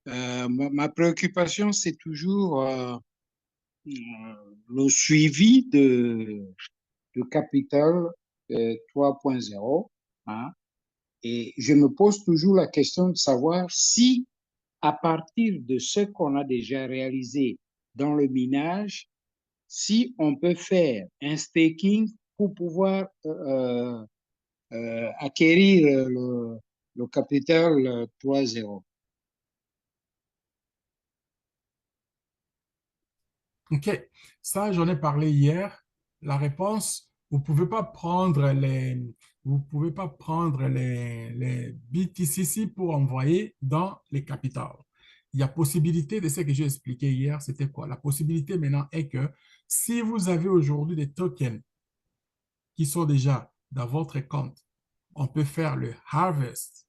Ma préoccupation, c'est toujours le suivi de Capital 3.0, hein, et je me pose toujours la question de savoir si, à partir de ce qu'on a déjà réalisé dans le minage, si on peut faire un staking pour pouvoir acquérir le capital 3.0.
OK. Ça, j'en ai parlé hier. La réponse, vous pouvez pas prendre les BTCC pour envoyer dans les capitales. Il y a possibilité de ce que j'ai expliqué hier, c'était quoi? La possibilité maintenant est que si vous avez aujourd'hui des tokens qui sont déjà dans votre compte, on peut faire le harvest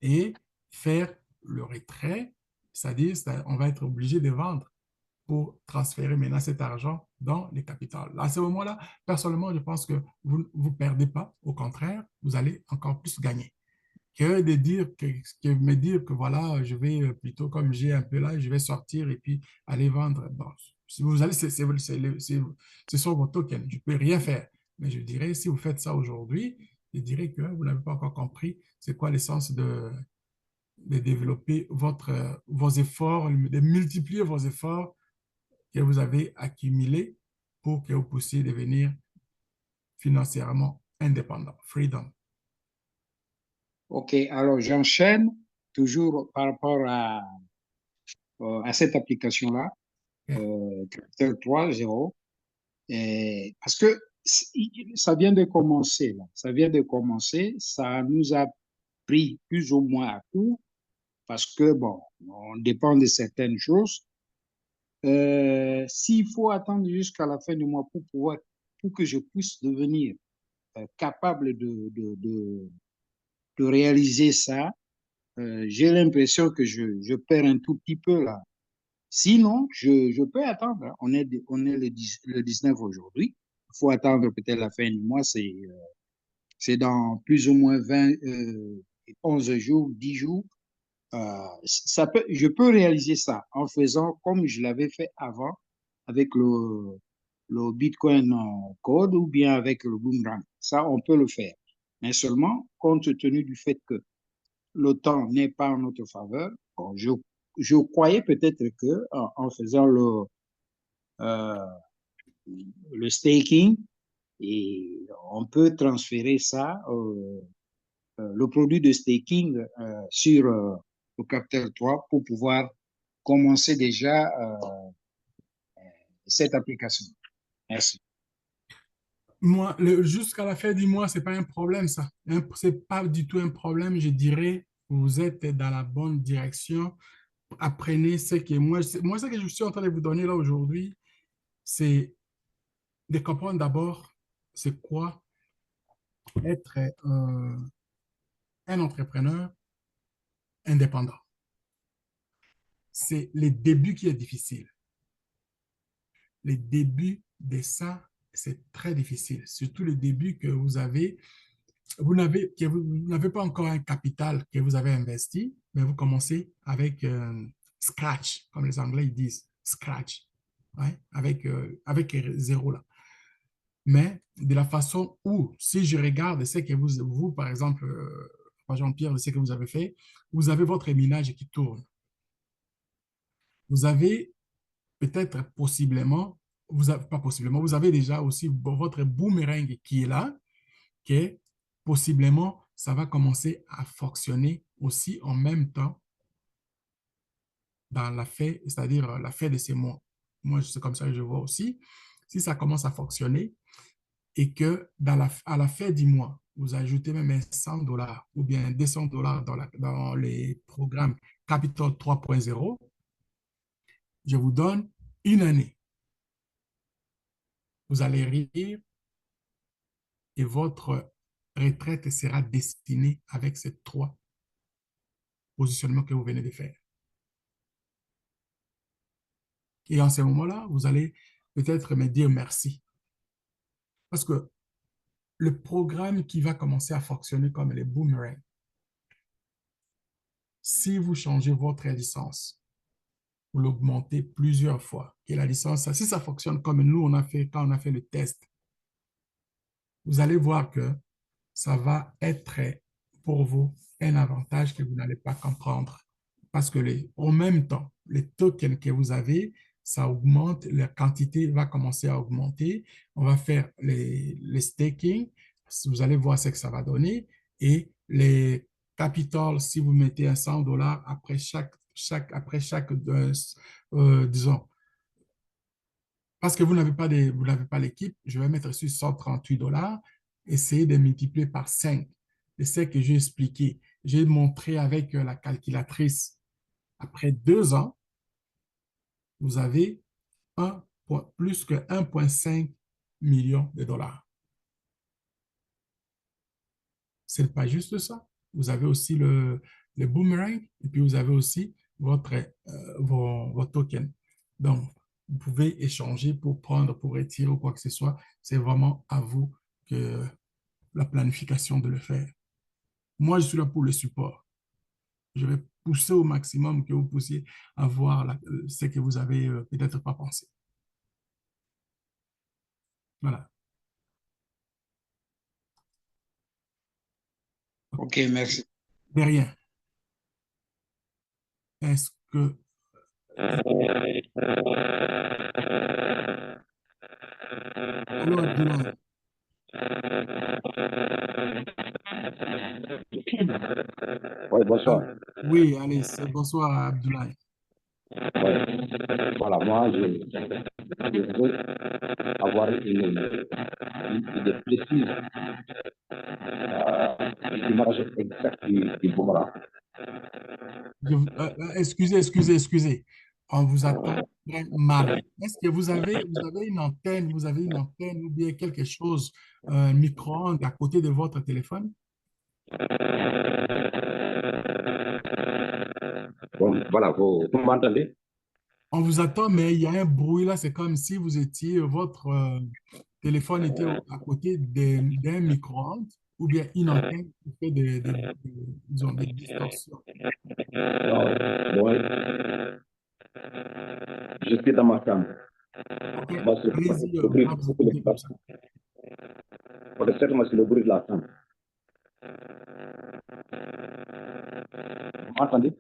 et faire le retrait, c'est-à-dire on va être obligé de vendre pour transférer maintenant cet argent dans les capitales. À ce moment-là, personnellement, je pense que vous ne perdez pas. Au contraire, vous allez encore plus gagner. Que de dire que me dire que voilà, je vais plutôt comme j'ai un peu là, je vais sortir et puis aller vendre. Bon, si vous allez, c'est sur vos tokens. Je ne peux rien faire. Mais je dirais, si vous faites ça aujourd'hui, je dirais que vous n'avez pas encore compris c'est quoi l'essence de développer vos efforts, de multiplier vos efforts que vous avez accumulé pour que vous puissiez devenir financièrement indépendant, freedom.
Ok, alors j'enchaîne toujours par rapport à cette application-là,
Okay.
Capital 3.0, parce que ça vient de commencer, là. Ça vient de commencer, ça nous a pris plus ou moins à coup, parce que, bon, on dépend de certaines choses. S'il faut attendre jusqu'à la fin du mois pour que je puisse devenir capable de réaliser ça, j'ai l'impression que je perds un tout petit peu là. Sinon, je peux attendre, hein. On est le 19 aujourd'hui. Il faut attendre peut-être la fin du mois. C'est dans plus ou moins 11 jours, 10 jours. Je peux réaliser ça en faisant comme je l'avais fait avant avec le Bitcoin Code ou bien avec le Boomerang. Ça, on peut le faire. Mais seulement compte tenu du fait que le temps n'est pas en notre faveur. Bon, je croyais peut-être que en faisant euh, le staking, et on peut transférer ça, le produit de staking sur le Capital 3 pour pouvoir commencer déjà cette application. Merci.
Moi, jusqu'à la fin du mois, c'est pas un problème, ça. C'est pas du tout un problème, je dirais. Vous êtes dans la bonne direction. Apprenez ce que moi, ce que je suis en train de vous donner là aujourd'hui, c'est de comprendre d'abord c'est quoi être un entrepreneur indépendant. C'est le début qui est difficile. Les débuts de ça, c'est très difficile. Surtout le début que vous n'avez pas encore un capital que vous avez investi, mais vous commencez avec scratch, comme les Anglais ils disent, scratch, ouais, avec zéro là. Mais de la façon où, si je regarde ce que vous par exemple, Jean-Pierre, ce que vous avez fait, vous avez votre minage qui tourne. Vous avez peut-être possiblement, pas possiblement, vous avez déjà aussi votre boomerang qui est là, que possiblement, ça va commencer à fonctionner aussi en même temps dans la fête, c'est-à-dire la fête de ces mois. Moi, c'est comme ça que je vois aussi. Si ça commence à fonctionner et que à la fin du mois, vous ajoutez même 100 $ ou bien 200 $ dans les programmes Capital 3.0, je vous donne une année. Vous allez rire et votre retraite sera destinée avec ces trois positionnements que vous venez de faire. Et en ce moment-là, vous allez peut-être me dire merci. Parce que le programme qui va commencer à fonctionner comme les boomerangs, si vous changez votre licence, vous l'augmentez plusieurs fois, et la licence, si ça fonctionne comme nous, on a fait quand on a fait le test, vous allez voir que ça va être pour vous un avantage que vous n'allez pas comprendre. Parce que en même temps, les tokens que vous avez, ça augmente, la quantité va commencer à augmenter. On va faire les staking, vous allez voir ce que ça va donner. Et les capitals, si vous mettez un 100 dollars après chaque disons, parce que vous n'avez pas l'équipe, je vais mettre sur 138 dollars, essayez de multiplier par 5. C'est ce que j'ai expliqué. J'ai montré avec la calculatrice. Après 2 ans, vous avez plus que 1,5 million de dollars. Ce n'est pas juste ça. Vous avez aussi le boomerang et puis vous avez aussi vos tokens. Donc, vous pouvez échanger pour prendre, pour retirer ou quoi que ce soit. C'est vraiment à vous que la planification de le faire. Moi, je suis là pour le support. Je vais pousser au maximum que vous puissiez avoir ce que vous avez peut-être pas pensé. Voilà.
Ok, merci.
De rien. Est-ce que... Allô, Abdoulaye.
Oui,
Ah,
bonsoir.
oui, allez, bonsoir, Abdoulaye.
Ouais. Voilà, moi, je veux avoir une idée précise, l'image exacte du boomerang.
Excusez. On vous attend très mal. Est-ce que vous avez une antenne ou bien quelque chose, un micro-ondes à côté de votre téléphone?
Bon, voilà, vous m'entendez?
On vous attend, mais il y a un bruit là. C'est comme si vous étiez, votre téléphone était à côté d'un micro-ondes ou bien une antenne qui fait disons, des distorsions.
Non, bon, je suis dans ma chambre.
OK,
Moi, c'est
allez-y,
le
on
bruit,
va vous
c'est
écouter comme ça.
moi, c'est le bruit de la chambre. Vous m'entendez?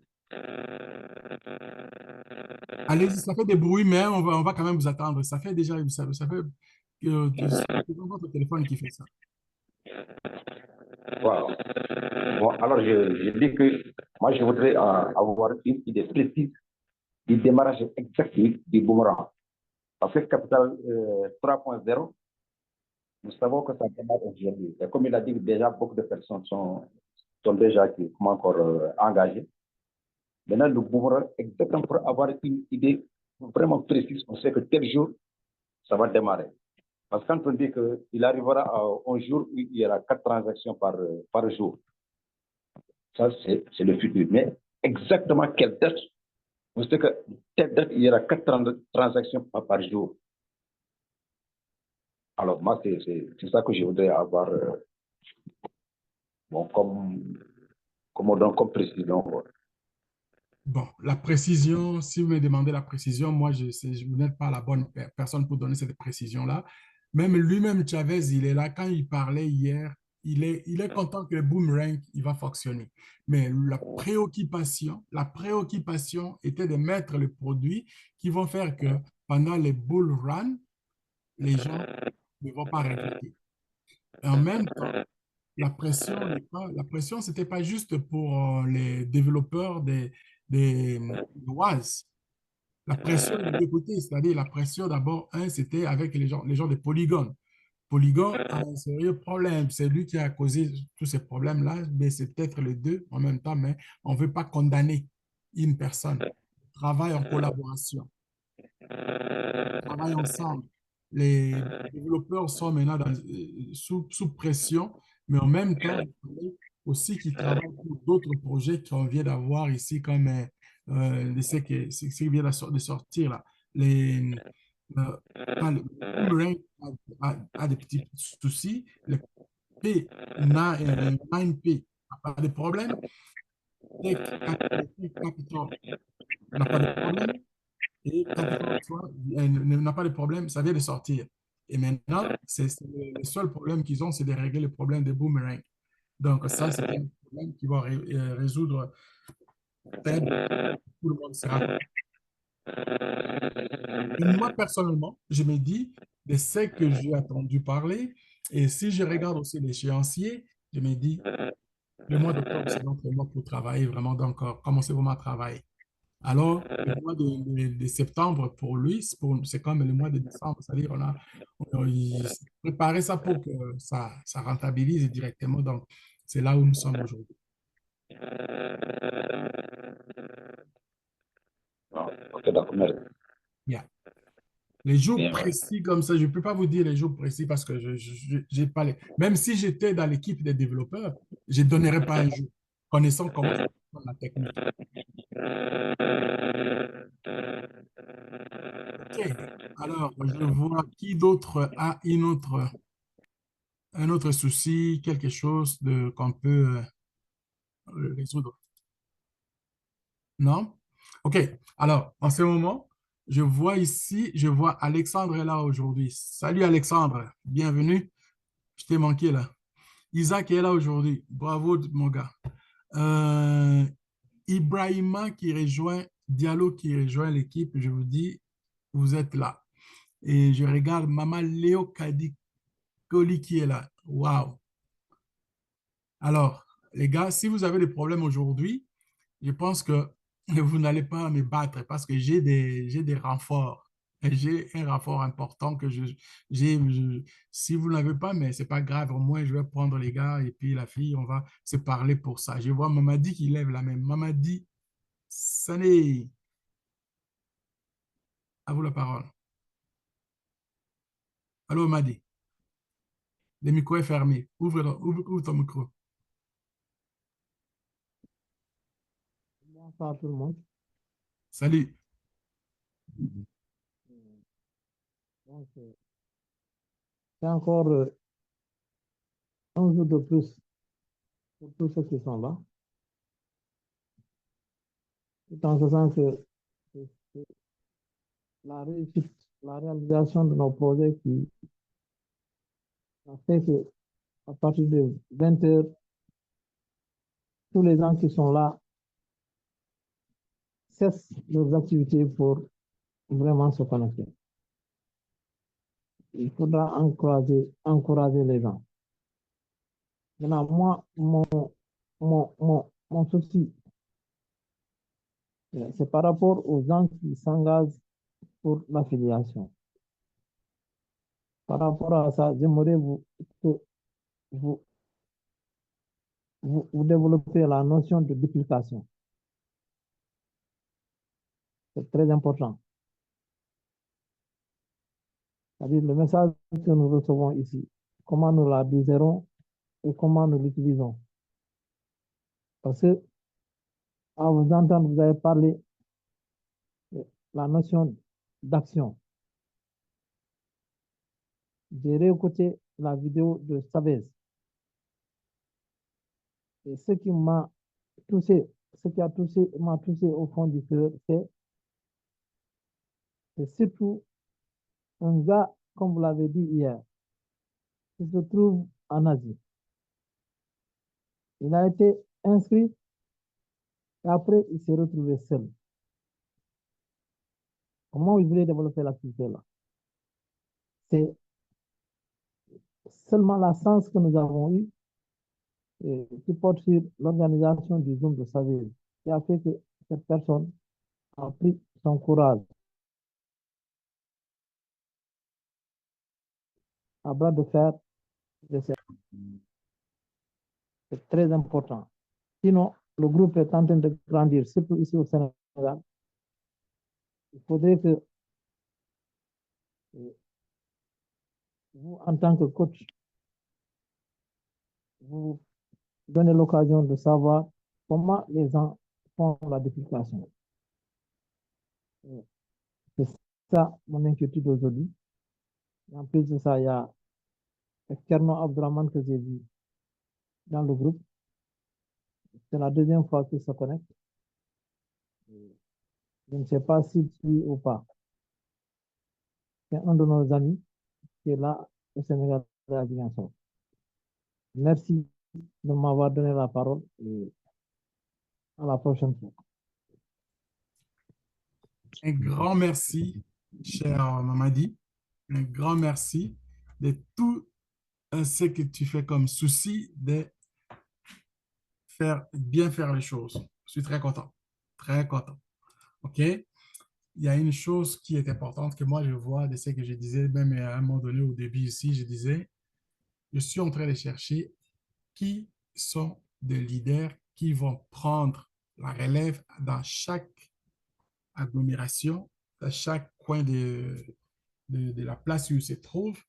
Allez-y, ça fait des bruits, mais on va quand même vous attendre. Ça fait déjà, ça fait c'est votre téléphone qui fait ça.
Wow. Bon, alors, je dis que moi, je voudrais avoir une idée précise du démarrage exact du boomerang. Parce que Capital 3.0, nous savons que ça démarre aujourd'hui. Et comme il a dit, déjà, beaucoup de personnes sont déjà encore engagées. Maintenant, le boomerang, exactement pour avoir une idée vraiment précise, on sait que tel jour, ça va démarrer. Parce que quand on dit qu'il arrivera à un jour où il y aura 4 transactions par jour, ça, c'est le futur. Mais exactement quelle date? On sait que telle date, il y aura 4 transactions par jour. Alors, moi, c'est ça que je voudrais avoir bon, comme précision.
Bon, la précision, si vous me demandez la précision, moi, vous n'êtes pas la bonne personne pour donner cette précision-là. Même lui-même, Chavez, il est là. Quand il parlait hier, il est content que le boomerang, il va fonctionner. Mais la préoccupation était de mettre les produits qui vont faire que pendant les bull run, les gens ne vont pas regretter. Et en même temps, la pression, c'était pas juste pour les développeurs des WAS. La pression des deux côtés, c'est-à-dire la pression d'abord, c'était avec les gens de Polygon. Polygon a un sérieux problème. C'est lui qui a causé tous ces problèmes-là, mais c'est peut-être les deux en même temps, mais on ne veut pas condamner une personne. On travaille en collaboration, on travaille ensemble. Les développeurs sont maintenant sous pression, mais en même temps, il fallait aussi qu'ils travaillent pour d'autres projets qu'on vient d'avoir ici, comme ce qui vient de sortir là. quand le boomerang a des petits soucis, le P n'a une P n'a pas de problème, Capital n'a pas de problème, et Capital soit, n'a pas de problème, ça vient de sortir. Et maintenant, le seul problème qu'ils ont, c'est de régler le problème des boomerangs. Donc, ça, c'est un problème qui va résoudre très bien. Tout le monde sera content. Et moi, personnellement, je me dis de ce que j'ai entendu parler, et si je regarde aussi l'échéancier, je me dis, le mois d'octobre, c'est notre mois pour travailler vraiment, donc commencer vraiment à travailler. Alors, le mois de septembre, pour lui, c'est comme le mois de décembre, c'est-à-dire il s'est préparé ça pour que ça rentabilise directement. Donc, c'est là où nous sommes aujourd'hui.
Ok, d'accord, merci.
Yeah. Les jours
Bien, ouais.
précis comme ça, je ne peux pas vous dire les jours précis parce que j'ai pas les... Même si j'étais dans l'équipe des développeurs, je ne donnerais pas un jour, connaissant comment fonctionne la technique. OK. Alors, je vois qui d'autre a un autre souci, quelque chose qu'on peut résoudre. Non? OK. Alors, en ce moment, je vois ici, je vois Alexandre est là aujourd'hui. Salut Alexandre, bienvenue. Je t'ai manqué là. Isaac est là aujourd'hui. Bravo, mon gars. Euh, Ibrahima qui rejoint, Diallo qui rejoint l'équipe, je vous dis, vous êtes là. Et je regarde Maman Léo Kadikoli qui est là. Waouh! Alors, les gars, si vous avez des problèmes aujourd'hui, je pense que vous n'allez pas me battre parce que j'ai des renforts. Et j'ai un renfort important que si vous n'avez pas, mais c'est pas grave, au moins je vais prendre les gars et puis la fille, on va se parler pour ça. Je vois Mamadi qui lève la main. Mamadi, Sané, à vous la parole. Allô, Mamadi, le micro est fermé. Ouvre ton micro.
Bonsoir tout le monde.
Salut.
Donc, c'est encore un jour de plus pour tous ceux qui sont là. Tout en sachant que la réussite, la réalisation de nos projets qui a fait que à partir de 20 heures, tous les gens qui sont là cessent leurs activités pour vraiment se connecter. Il faudra encourager les gens. Maintenant, moi, mon souci, c'est par rapport aux gens qui s'engagent pour l'affiliation. Par rapport à ça, j'aimerais que vous, vous développez la notion de duplication. C'est très important. C'est-à-dire le message que nous recevons ici, comment nous la digérons et comment nous l'utilisons. Parce que, à vous entendre, vous avez parlé de la notion d'action. J'ai réécouté la vidéo de Chavez. Et ce qui m'a touché, m'a touché au fond du cœur, c'est surtout un gars, comme vous l'avez dit hier, qui se trouve en Asie. Il a été inscrit et après, il s'est retrouvé seul. Comment il voulait développer l'activité là? C'est seulement la chance que nous avons eue qui porte sur l'organisation du Zoom de Saville, qui a fait que cette personne a pris son courage à bras de fer. C'est très important. Sinon, le groupe est en train de grandir, surtout ici au Sénégal. Il faudrait que vous, en tant que coach, vous donnez l'occasion de savoir comment les gens font la duplication. C'est ça mon inquiétude aujourd'hui. En plus de ça, il y a Kerno Abdraman que j'ai vu dans le groupe. C'est la deuxième fois qu'il se connecte. Je ne sais pas s'il suit ou pas. C'est un de nos amis qui est là au Sénégal à Ziguinchor. Merci de m'avoir donné la parole et à la prochaine fois.
Un grand merci, cher Mamadi. Un grand merci de tout ce que tu fais comme souci de bien faire les choses. Je suis très content. Très content. OK? Il y a une chose qui est importante que moi je vois de ce que je disais, même à un moment donné au début ici, je disais, je suis en train de chercher qui sont des leaders qui vont prendre la relève dans chaque agglomération, dans chaque coin de la place où ils se trouvent.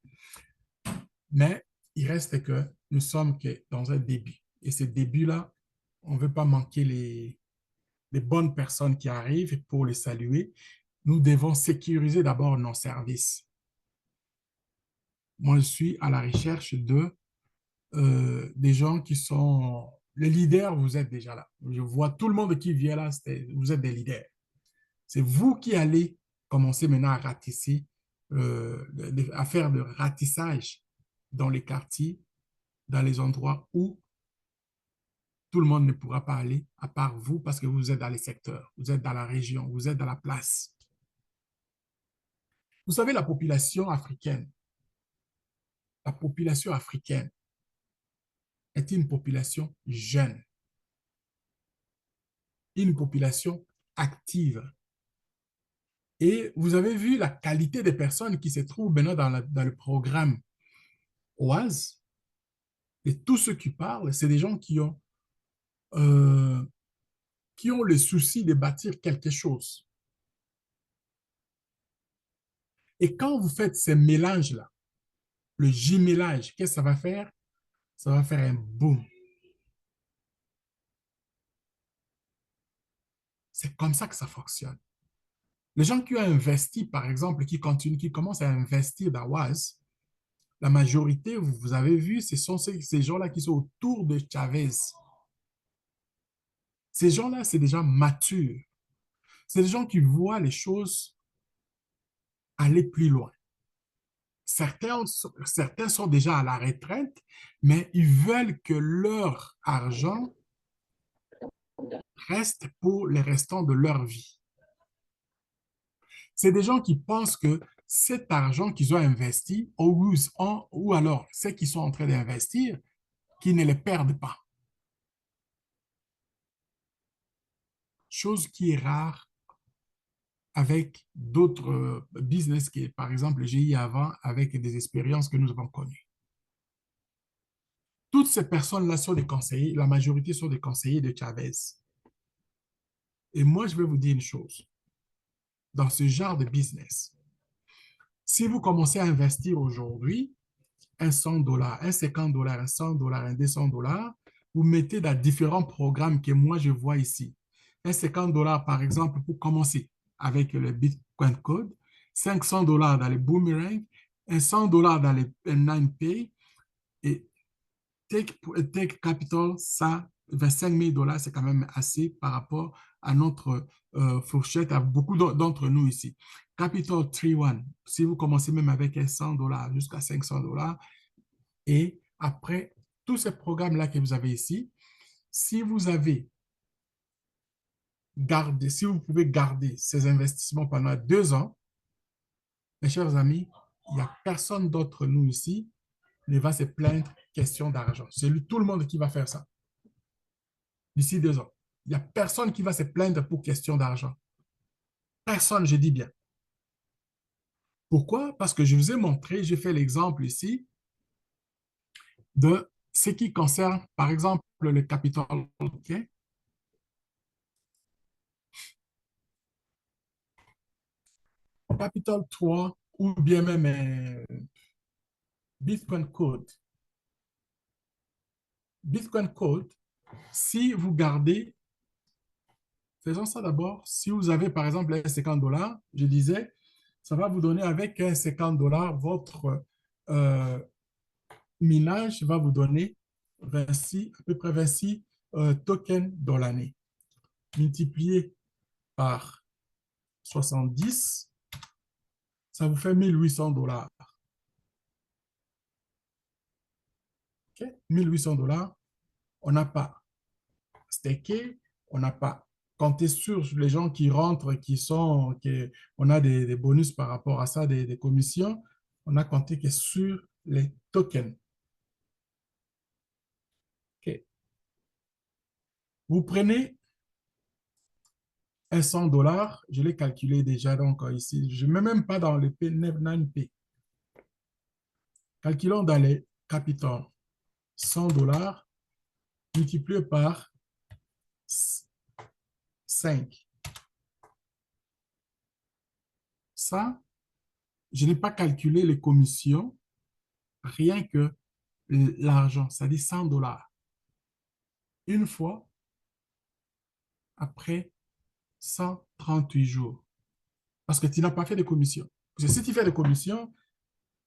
Mais il reste que nous sommes que dans un début. Et ce début-là, on ne veut pas manquer les bonnes personnes qui arrivent pour les saluer. Nous devons sécuriser d'abord nos services. Moi, je suis à la recherche des gens qui sont... Les leaders, vous êtes déjà là. Je vois tout le monde qui vient là, vous êtes des leaders. C'est vous qui allez commencer maintenant à ratisser, à faire de ratissage dans les quartiers, dans les endroits où tout le monde ne pourra pas aller, à part vous, parce que vous êtes dans les secteurs, vous êtes dans la région, vous êtes dans la place. Vous savez, la population africaine est une population jeune, une population active. Et vous avez vu la qualité des personnes qui se trouvent maintenant dans le programme OAS. Et tous ceux qui parlent, c'est des gens euh, qui ont le souci de bâtir quelque chose. Et quand vous faites ces mélanges-là, le jumelage, qu'est-ce que ça va faire? Ça va faire un boom. C'est comme ça que ça fonctionne. Les gens qui ont investi, par exemple, qui commencent à investir dans Oise, la majorité, vous avez vu, ce sont ces gens-là qui sont autour de Chavez. Ces gens-là, c'est des gens matures. C'est des gens qui voient les choses aller plus loin. Certains sont déjà à la retraite, mais ils veulent que leur argent reste pour les restants de leur vie. C'est des gens qui pensent que cet argent qu'ils ont investi, ou alors ceux qui sont en train d'investir, qu'ils ne les perdent pas. Chose qui est rare avec d'autres business que, par exemple, j'ai eu avant avec des expériences que nous avons connues. Toutes ces personnes-là sont des conseillers, la majorité sont des conseillers de Chavez. Et moi, je vais vous dire une chose. Dans ce genre de business, si vous commencez à investir aujourd'hui, un $100, un $50, un $100, un $200, vous mettez dans différents programmes que moi je vois ici. Un $50, par exemple, pour commencer avec le Bitcoin Code, $500 dans les Boomerang, un $100 dans les 9Pay et Take Capital, ça, $25 000, c'est quand même assez par rapport à notre fourchette, à beaucoup d'entre nous ici. Capital 3-1, si vous commencez même avec un $100 jusqu'à $500, et après tous ces programmes-là que vous avez ici, si vous avez gardé, si vous pouvez garder ces investissements pendant 2 ans, mes chers amis, il n'y a personne d'autre nous ici ne va se plaindre question d'argent. C'est tout le monde qui va faire ça d'ici 2 ans. Il n'y a personne qui va se plaindre pour question d'argent. Personne, je dis bien. Pourquoi? Parce que je vous ai montré, j'ai fait l'exemple ici de ce qui concerne, par exemple, le capital. Okay? Capital 3 ou bien même Bitcoin Code. Bitcoin Code, si vous gardez, faisons ça d'abord, si vous avez par exemple $50, je disais, ça va vous donner avec 50 dollars, votre minage va vous donner 26, à peu près 26 tokens dans l'année. Multiplié par 70, ça vous fait 1800 dollars. Okay? 1800 dollars, on n'a pas stacké, on n'a pas compté sur les gens qui rentrent, on a des bonus par rapport à ça, des commissions. On a compté que sur les tokens. Okay. Vous prenez un 100 dollars, je l'ai calculé déjà donc ici, je ne mets même pas dans le P9P. Calculons dans les capitaux 100 dollars multiplié par 5. Ça, je n'ai pas calculé les commissions, rien que l'argent, c'est-à-dire 100 dollars. Une fois après 138 jours. Parce que tu n'as pas fait de commission. Parce que si tu fais des commissions,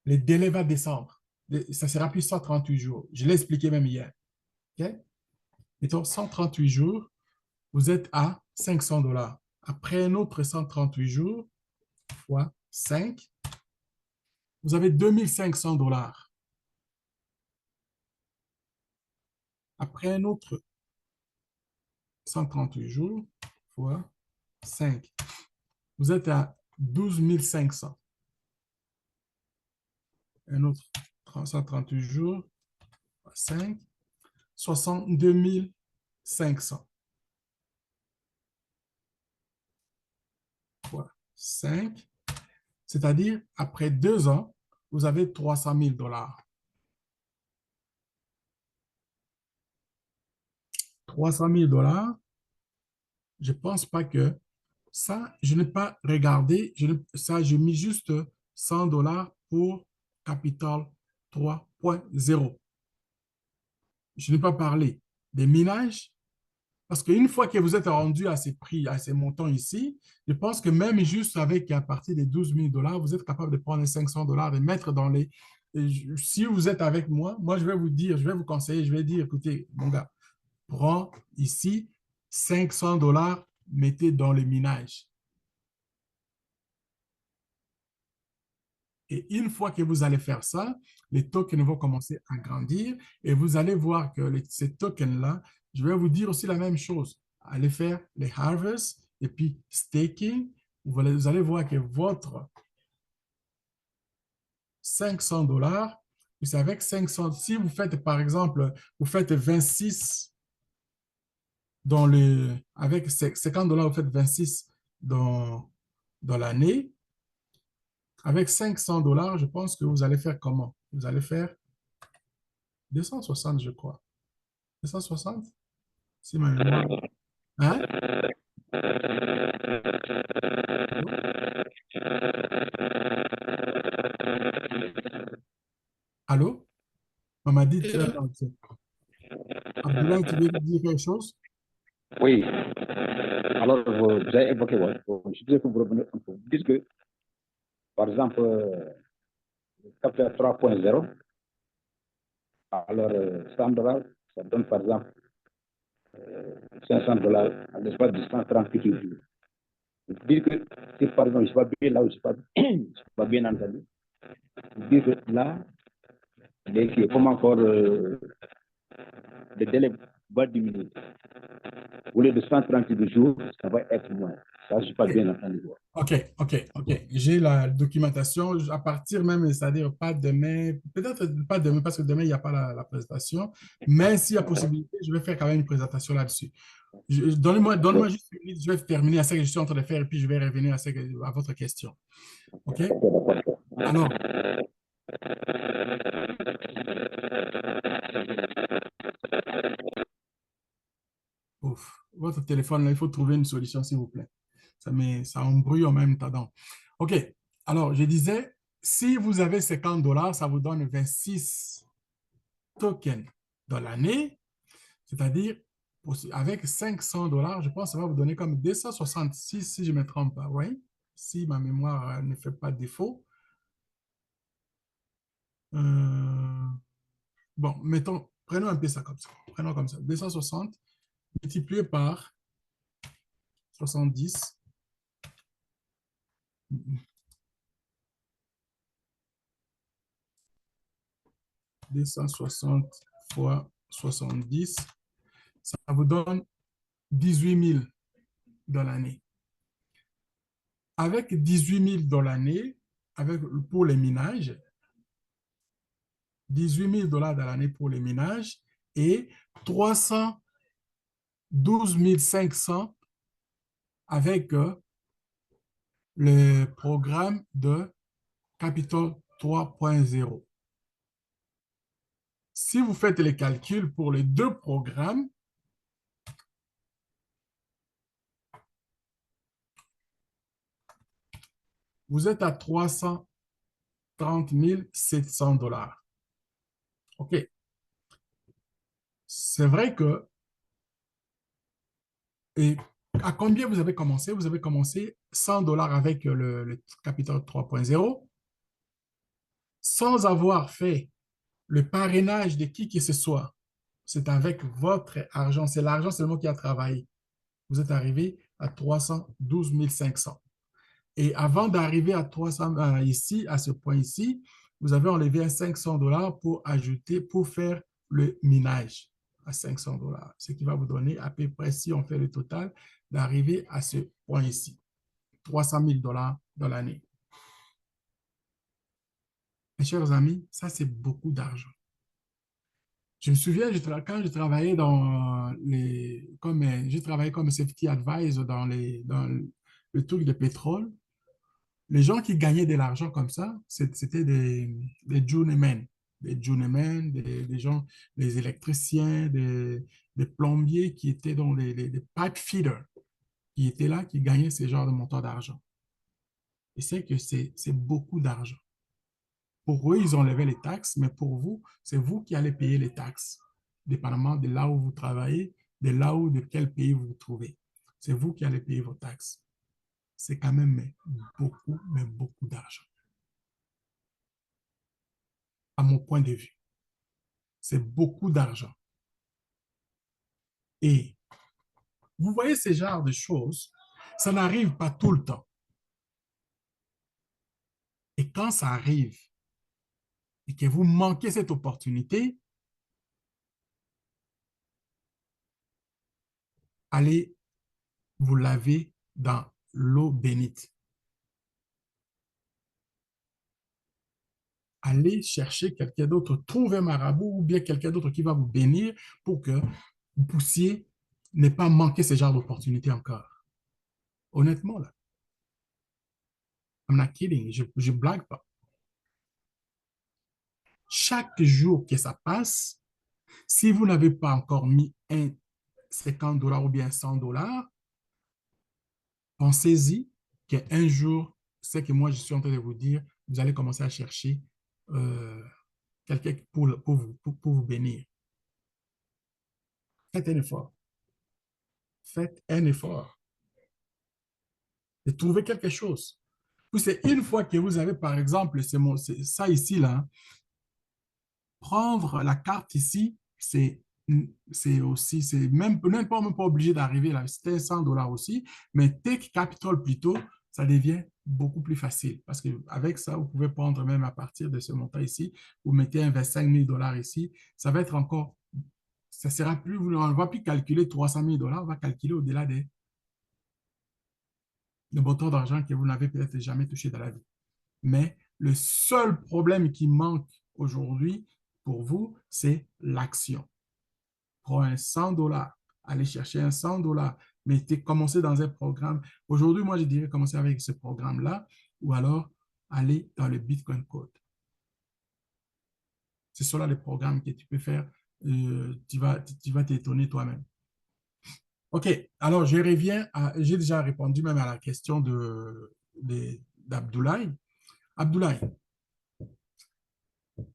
le délai va descendre. Ça sera plus 138 jours. Je l'ai expliqué même hier. Okay? Mettons 138 jours, vous êtes à 500 dollars. Après un autre 138 jours, fois 5, vous avez 2500 dollars. Après un autre 138 jours, fois 5, vous êtes à 12 500. Un autre 138 jours, fois 5, 62 500. Fois 5, c'est-à-dire après 2 ans, vous avez 300 000 dollars. 300 000 dollars, je ne pense pas que ça, je n'ai pas regardé, j'ai mis juste 100 dollars pour Capital 3.0. Je n'ai pas parlé des minages, parce qu'une fois que vous êtes rendu à ces prix, à ces montants ici, je pense que même juste avec à partir des 12 000 dollars, vous êtes capable de prendre les 500 dollars et mettre dans les... Si vous êtes avec moi, je vais vous dire, je vais vous conseiller, je vais dire, écoutez, mon gars, prends ici 500 dollars, mettez dans les minages. Et une fois que vous allez faire ça, les tokens vont commencer à grandir et vous allez voir que ces tokens-là, je vais vous dire aussi la même chose. Allez faire les harvests et puis staking. Vous allez voir que votre 500 dollars, c'est avec 500, si vous faites par exemple, vous faites 26 avec 50 dollars, vous faites 26 dans l'année. Avec 500 dollars, je pense que vous allez faire comment? Vous allez faire 260, je crois. 260? Si ma mémoire... Hein? Allô? On m'a dit... Abdoulaye, tu veux dire quelque chose?
Oui. Alors, vous avez évoqué, je dirais que vous revenez un peu. Vous dites que, par exemple, le capital 3.0, alors 100 dollars, ça donne par exemple 500 dollars à l'espace de 130 jours. Vous dites que si par exemple, je ne suis pas bien là où je ne suis pas bien entendu, vous dites que là, il comme encore le délai va diminuer. Au lieu de 132 jours, ça va être moins. Ça, je ne suis pas bien entendu.
OK. J'ai la documentation à partir même, c'est-à-dire pas demain, peut-être pas demain parce que demain, il n'y a pas la présentation, mais s'il y a possibilité, je vais faire quand même une présentation là-dessus. Donnez-moi juste une minute, je vais terminer à ce que je suis en train de faire et puis je vais revenir à votre question. OK? Alors, votre téléphone, là, il faut trouver une solution, s'il vous plaît. Ça embrouille en même temps. OK. Alors, je disais, si vous avez 50 dollars, ça vous donne 26 tokens dans l'année, c'est-à-dire avec 500 dollars, je pense que ça va vous donner comme 266 si je ne me trompe pas. Oui, si ma mémoire ne fait pas défaut. Bon, prenons un peu ça comme ça. Prenons comme ça. 260 multiplié par 70. 260 fois 70, ça vous donne 18 000 dans l'année. Avec 18 000 dans l'année, pour les ménages, 18 000 $ dans l'année pour les ménages et 312 500 avec le programme de Capital 3.0. Si vous faites les calculs pour les deux programmes, vous êtes à 330 700 $. OK. C'est vrai que, et à combien vous avez commencé? Vous avez commencé 100 $ avec le Capital 3.0 sans avoir fait le parrainage de qui que ce soit. C'est avec votre argent. C'est l'argent seulement qui a travaillé. Vous êtes arrivé à 312 500. Et avant d'arriver à 300, ici, à ce point ici, vous avez enlevé 500 $ pour ajouter, pour faire le minage à 500 $. Ce qui va vous donner à peu près, si on fait le total, d'arriver à ce point ici. 300 000 $ dans l'année. Mes chers amis, ça, c'est beaucoup d'argent. Je me souviens, quand je travaillais j'ai travaillé comme safety advisor dans le truc de pétrole. Les gens qui gagnaient de l'argent comme ça, c'était des journeymen, des gens, des électriciens, des plombiers qui étaient dans les pipe feeders, qui étaient là, qui gagnaient ce genre de montant d'argent. Et c'est que c'est beaucoup d'argent. Pour eux, ils enlevaient les taxes, mais pour vous, c'est vous qui allez payer les taxes, dépendamment de là où vous travaillez, de quel pays vous vous trouvez. C'est vous qui allez payer vos taxes. C'est quand même mais beaucoup d'argent. À mon point de vue, c'est beaucoup d'argent. Et vous voyez ce genre de choses, ça n'arrive pas tout le temps. Et quand ça arrive et que vous manquez cette opportunité, allez vous laver dans l'eau bénite. Allez chercher quelqu'un d'autre, trouvez un marabout ou bien quelqu'un d'autre qui va vous bénir pour que vous puissiez ne pas manquer ce genre d'opportunité encore. Honnêtement, là. I'm not kidding, je ne blague pas. Chaque jour que ça passe, si vous n'avez pas encore mis 50 $ ou bien 100 $, pensez-y qu'un jour, c'est que moi je suis en train de vous dire, vous allez commencer à chercher quelqu'un pour vous bénir. Faites un effort. Faites un effort. Et trouvez quelque chose. C'est une fois que vous avez, par exemple, ça ici, là, prendre la carte ici, c'est aussi, c'est même pas obligé d'arriver là, c'était 100 $ aussi, mais Take Capital plutôt, ça devient beaucoup plus facile parce qu'avec ça, vous pouvez prendre même à partir de ce montant ici, vous mettez un 25 000 $ ici, ça va être encore, ça sera plus, on ne va plus calculer 300 000 $, on va calculer au-delà des montants d'argent que vous n'avez peut-être jamais touché dans la vie. Mais le seul problème qui manque aujourd'hui pour vous, c'est l'action. Prenez un 100 $, allez chercher un 100 $, mettez, commencez dans un programme. Aujourd'hui, moi, je dirais commencer avec ce programme-là ou alors aller dans le Bitcoin Code. C'est cela les programmes que tu peux faire. Tu vas t'étonner toi-même. OK, alors je reviens j'ai déjà répondu même à la question d'Abdoulaye. Abdoulaye,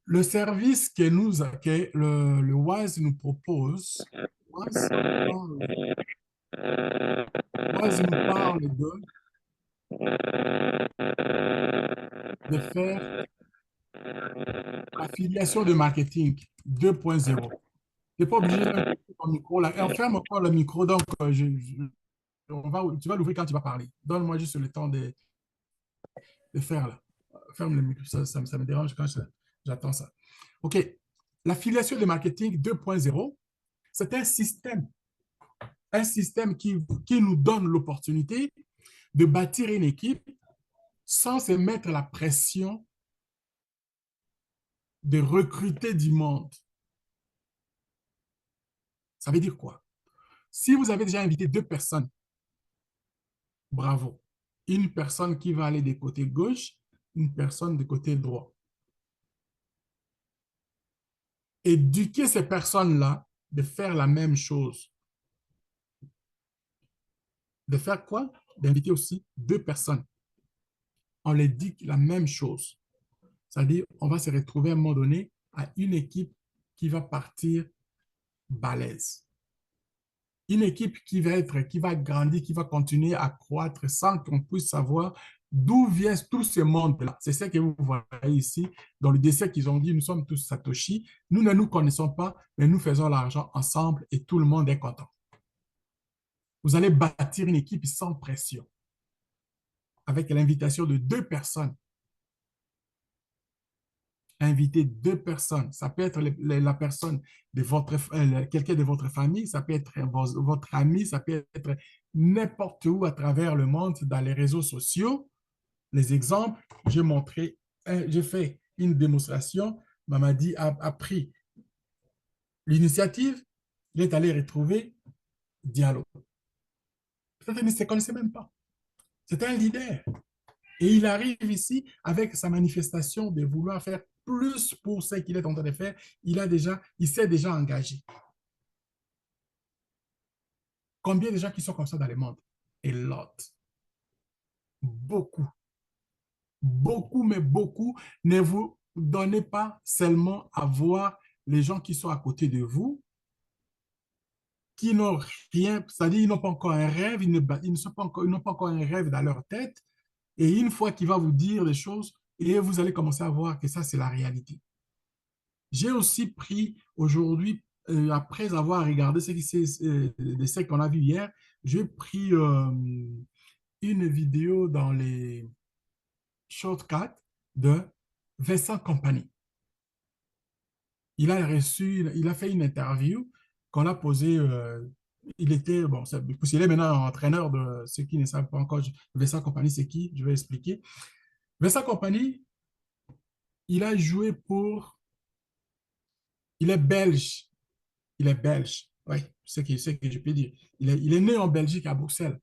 le service que le WISE nous propose, WISE nous parle de de faire affiliation de marketing 2.0. Tu n'es pas obligé de ton micro là. Et on ferme encore le micro, donc tu vas l'ouvrir quand tu vas parler. Donne-moi juste le temps de faire là. Ferme le micro, ça me dérange quand j'attends ça. OK. L'affiliation de marketing 2.0, c'est un système qui nous donne l'opportunité de bâtir une équipe sans se mettre la pression de recruter du monde. Ça veut dire quoi? Si vous avez déjà invité 2 personnes, bravo. Une personne qui va aller du côté gauche, une personne du côté droit. Éduquer ces personnes-là de faire la même chose. De faire quoi? D'inviter aussi 2 personnes. On les dit la même chose. C'est-à-dire, on va se retrouver à un moment donné à une équipe qui va partir balèze. Une équipe qui va grandir, qui va continuer à croître sans qu'on puisse savoir d'où vient tout ce monde-là. C'est ce que vous voyez ici. Dans le dessin qu'ils ont dit, nous sommes tous Satoshi. Nous ne nous connaissons pas, mais nous faisons l'argent ensemble et tout le monde est content. Vous allez bâtir une équipe sans pression, avec l'invitation de 2 personnes. Inviter 2 personnes. Ça peut être la personne de quelqu'un de votre famille, ça peut être votre ami, ça peut être n'importe où à travers le monde, dans les réseaux sociaux. Les exemples, j'ai fait une démonstration, Mamadi a pris l'initiative, il est allé retrouver Diallo. Peut-être qu'il ne se connaissait même pas. C'était un leader. Et il arrive ici avec sa manifestation de vouloir faire plus pour ce qu'il est en train de faire. Il s'est déjà engagé. Combien de gens qui sont comme ça dans le monde? A lot. Beaucoup. Beaucoup, mais beaucoup. Ne vous donnez pas seulement à voir les gens qui sont à côté de vous, qui n'ont rien, c'est-à-dire ils n'ont pas encore un rêve, ils n'ont pas encore un rêve dans leur tête. Et une fois qu'il va vous dire des choses, et vous allez commencer à voir que ça, c'est la réalité. J'ai aussi pris aujourd'hui, après avoir regardé ce qu'on a vu hier, j'ai pris une vidéo dans les shortcuts de Vincent Company. Il a fait une interview qu'on a posée. Il était, bon, il est maintenant entraîneur de ceux qui ne savent pas encore. Vincent Company, c'est qui? Je vais expliquer. Vincent Company, il a joué pour. Il est belge. Il est belge. Oui, c'est ce que je peux dire. Il est né en Belgique, à Bruxelles.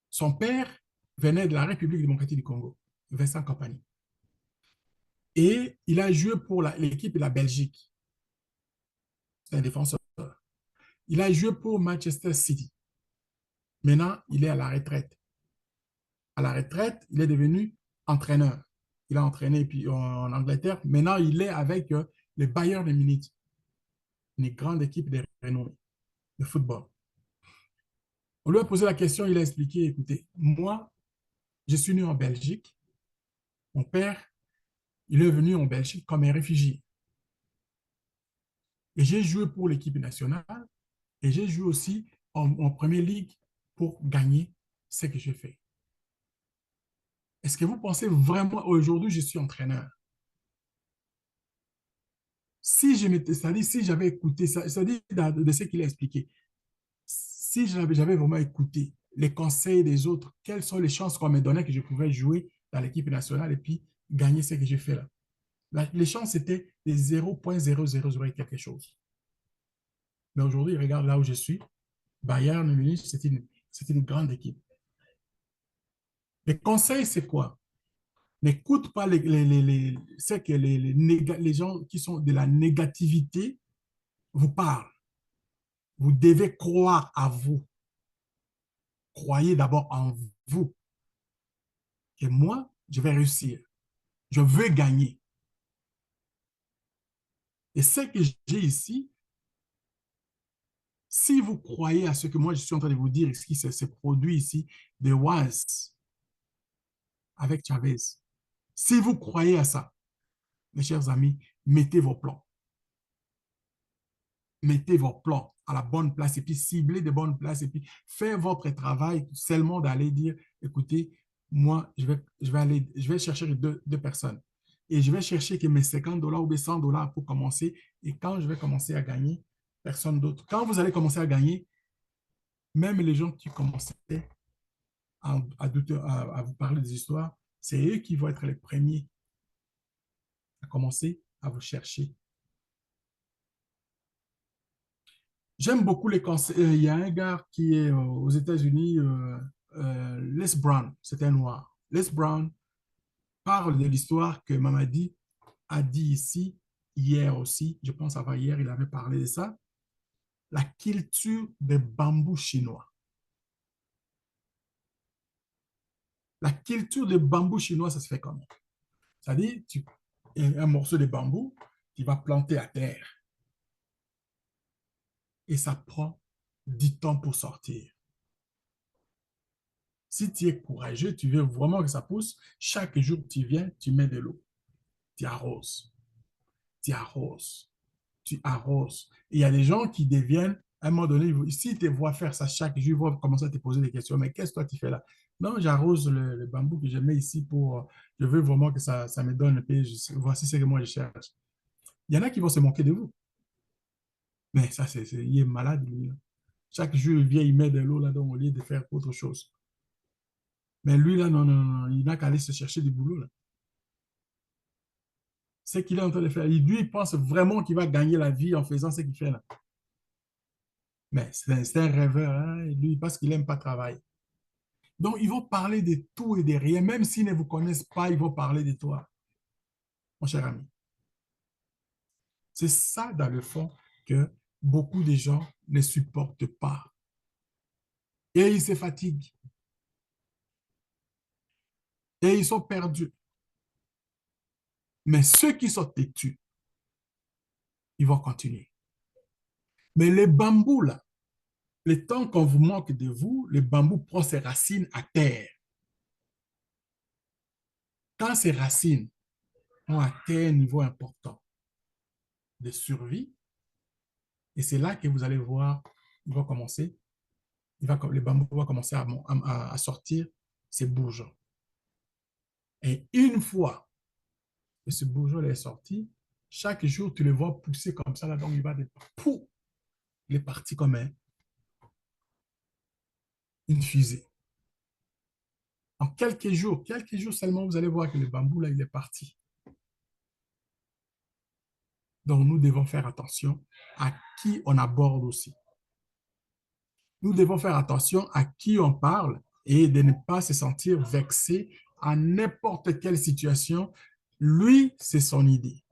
Son père venait de la République démocratique du Congo, Vincent Company. Et il a joué pour l'équipe de la Belgique. C'est un défenseur. Il a joué pour Manchester City. Maintenant, il est à la retraite. À la retraite, il est devenu entraîneur. Il a entraîné puis, en Angleterre. Maintenant, il est avec le Bayern de Munich, une grande équipe de renommée de football. On lui a posé la question, il a expliqué, écoutez, moi, je suis né en Belgique. Mon père, il est venu en Belgique comme un réfugié. Et j'ai joué pour l'équipe nationale et j'ai joué aussi en Première Ligue pour gagner ce que j'ai fait. Est-ce que vous pensez vraiment, aujourd'hui, je suis entraîneur? C'est-à-dire, si j'avais écouté, c'est-à-dire de ce qu'il a expliqué, si j'avais vraiment écouté les conseils des autres, quelles sont les chances qu'on me donnait que je pouvais jouer dans l'équipe nationale et puis gagner ce que j'ai fait là? Les chances étaient de 0,000 et quelque chose. Mais aujourd'hui, regarde là où je suis. Bayern Munich, c'est une grande équipe. Les conseils, c'est quoi? N'écoute pas c'est que les gens qui sont de la négativité vous parlent. Vous devez croire à vous. Croyez d'abord en vous. Et moi, je vais réussir. Je veux gagner. Et ce que j'ai ici, si vous croyez à ce que moi je suis en train de vous dire, ce qui se produit ici, de WAS, avec Chavez. Si vous croyez à ça, mes chers amis, mettez vos plans. Mettez vos plans à la bonne place et puis ciblez de bonnes places et puis faites votre travail seulement d'aller dire, écoutez, moi, je vais chercher deux personnes et je vais chercher que mes 50 dollars ou mes 100 dollars pour commencer. Et quand je vais commencer à gagner, personne d'autre. Quand vous allez commencer à gagner, même les gens qui commençaient à vous parler des histoires, c'est eux qui vont être les premiers à commencer à vous chercher. J'aime beaucoup les conseils. Il y a un gars qui est aux États-Unis, Les Brown, c'est un noir. Les Brown parle de l'histoire que Mamadi a dit ici, hier aussi, je pense avant hier, il avait parlé de ça, la culture des bambous chinois. La culture des bambous chinois, ça se fait comment? C'est-à-dire, un morceau de bambou, tu vas planter à terre et ça prend 10 temps pour sortir. Si tu es courageux, tu veux vraiment que ça pousse, chaque jour tu viens, tu mets de l'eau, tu arroses, tu arroses, tu arroses. Et il y a des gens qui deviennent, à un moment donné, si tu te vois faire ça chaque jour, ils vont commencer à te poser des questions. Mais qu'est-ce que toi tu fais là? Non, j'arrose le bambou que je mets ici pour, je veux vraiment que ça me donne un peu, voici ce que moi je cherche. Il y en a qui vont se moquer de vous. Mais ça, il est malade, lui, là. Chaque jour, il vient, il met de l'eau là-dedans au lieu de faire autre chose. Mais lui, là, non, non, non, il n'a qu'à aller se chercher du boulot, là. Ce qu'il est en train de faire. Lui, il pense vraiment qu'il va gagner la vie en faisant ce qu'il fait là. Mais c'est un rêveur, hein, lui, parce qu'il n'aime pas travailler. Donc, ils vont parler de tout et de rien. Même s'ils ne vous connaissent pas, ils vont parler de toi, mon cher ami. C'est ça, dans le fond, que beaucoup de gens ne supportent pas. Et ils se fatiguent. Et ils sont perdus. Mais ceux qui sont têtus, ils vont continuer. Mais les bambous, là, le temps qu'on vous manque de vous, les bambous prennent ses racines à terre. Quand ces racines ont atteint un niveau important de survie, et c'est là que vous allez voir, il va commencer, les bambous vont commencer à sortir ces bourgeons. Et une fois que ce bourgeon est sorti, chaque jour, tu le vois pousser comme ça, là, donc il va pouf, il est parti comme une fusée. En quelques jours seulement, vous allez voir que le bambou, là, il est parti. Donc, nous devons faire attention à qui on aborde aussi. Nous devons faire attention à qui on parle et de ne pas se sentir vexé à n'importe quelle situation. Lui, c'est son idée.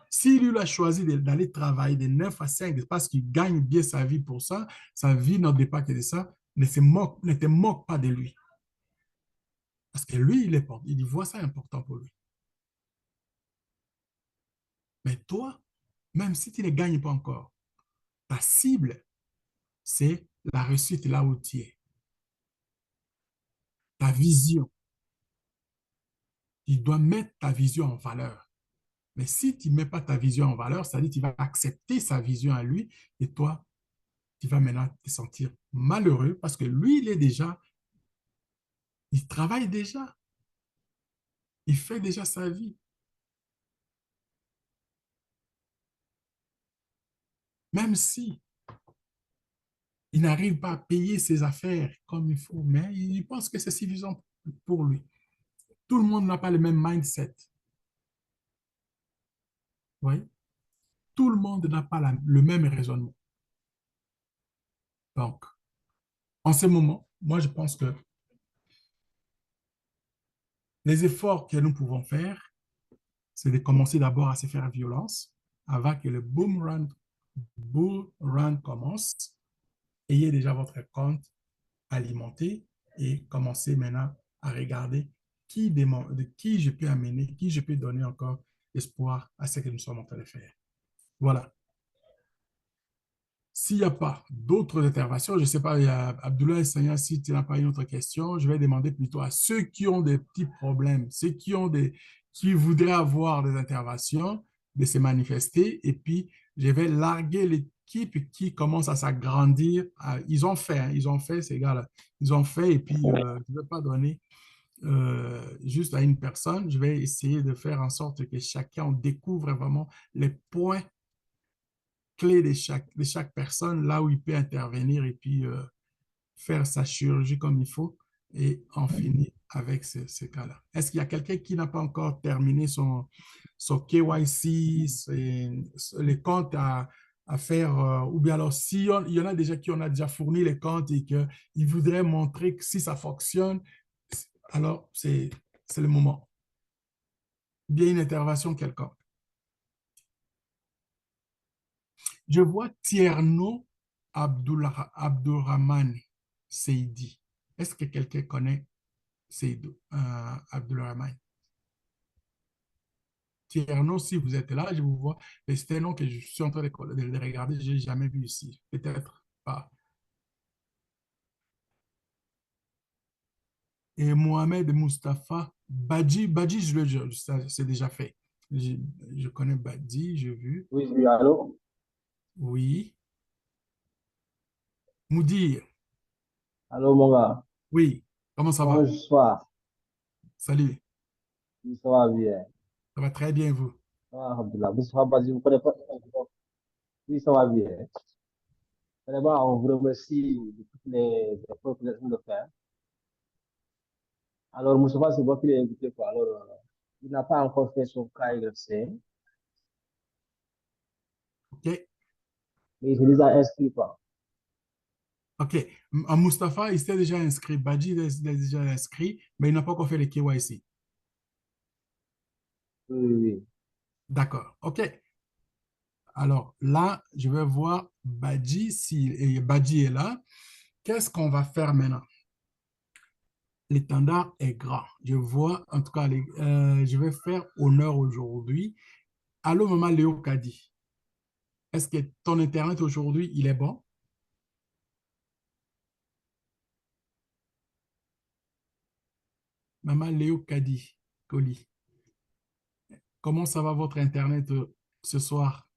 Si lui a choisi d'aller travailler de 9 à 5 parce qu'il gagne bien sa vie pour ça, sa vie n'en dépend que de ça, ne te moque pas de lui. Parce que lui, il voit ça important pour lui. Mais toi, même si tu ne gagnes pas encore, ta cible, c'est la réussite là où tu es. Ta vision. Tu dois mettre ta vision en valeur. Mais si tu ne mets pas ta vision en valeur, c'est-à-dire que tu vas accepter sa vision à lui et toi, tu vas maintenant te sentir malheureux parce que lui, il travaille déjà. Il fait déjà sa vie. Même si il n'arrive pas à payer ses affaires comme il faut, mais il pense que c'est suffisant pour lui. Tout le monde n'a pas le même mindset. Oui? Tout le monde n'a pas le même raisonnement. Donc, en ce moment, moi, je pense que les efforts que nous pouvons faire, c'est de commencer d'abord à se faire violence avant que le bull run commence. Ayez déjà votre compte alimenté et commencez maintenant à regarder de qui je peux amener, qui je peux donner encore espoir à ce que nous sommes en train de faire. Voilà. S'il n'y a pas d'autres interventions, je ne sais pas, il y a Abdoulaye Sanya, si tu n'as pas une autre question, je vais demander plutôt à ceux qui ont des petits problèmes, ceux qui voudraient avoir des interventions, de se manifester. Et puis, je vais larguer l'équipe qui commence à s'agrandir. Ils ont fait, hein, ils ont fait, ces gars-là. Ils ont fait, et puis je ne vais pas donner juste à une personne. Je vais essayer de faire en sorte que chacun découvre vraiment les points clés de chaque personne, là où il peut intervenir et puis faire sa chirurgie comme il faut et en finir avec ce cas-là. Est-ce qu'il y a quelqu'un qui n'a pas encore terminé son KYC, les comptes à faire, ou bien alors s'il il y en a déjà qui ont déjà fourni les comptes et qu'ils voudraient montrer que si ça fonctionne, alors c'est le moment. Bien une intervention quelconque. Je vois Tierno Abdurrahman Seidi. Est-ce que quelqu'un connaît Seydou Abdurrahman? Tierno, si vous êtes là, je vous vois. Mais c'est un nom que je suis en train de regarder, je n'ai jamais vu ici. Peut-être pas. Et Mohamed Mustafa Badji, Badji, c'est déjà fait. Je, je connais Badji, j'ai vu.
Oui, oui, allô?
Oui. Moudir,
Allô, mon gars.
oui. Comment ça va?
Bonsoir.
Salut.
Oui, ça va bien.
Ça va très bien, vous?
Ça va, alhamdoulilah. Bonsoir, Bazi, vous connaissez pas? Oui, ça va bien. Vraiment, on vous remercie de toutes les efforts que vous êtes en train de faire. Alors, Moustapha, c'est moi qui l'ai invité, quoi. Alors, il n'a pas encore fait son KYC,
OK.
mais il s'est déjà inscrit, quoi.
OK. Mustapha, il s'est déjà inscrit. Badji, il est déjà inscrit, mais il n'a pas encore fait le KYC.
Oui, oui, oui.
D'accord. OK. Alors là, je vais voir Badji. Si Badji est là, qu'est-ce qu'on va faire maintenant? L'étendard est grand. Je vois, en tout cas, je vais faire honneur aujourd'hui. Allô, maman Léo Kadi. Est-ce que ton Internet aujourd'hui, il est bon? Maman Léo Kadi, Koli. Comment ça va votre Internet ce soir?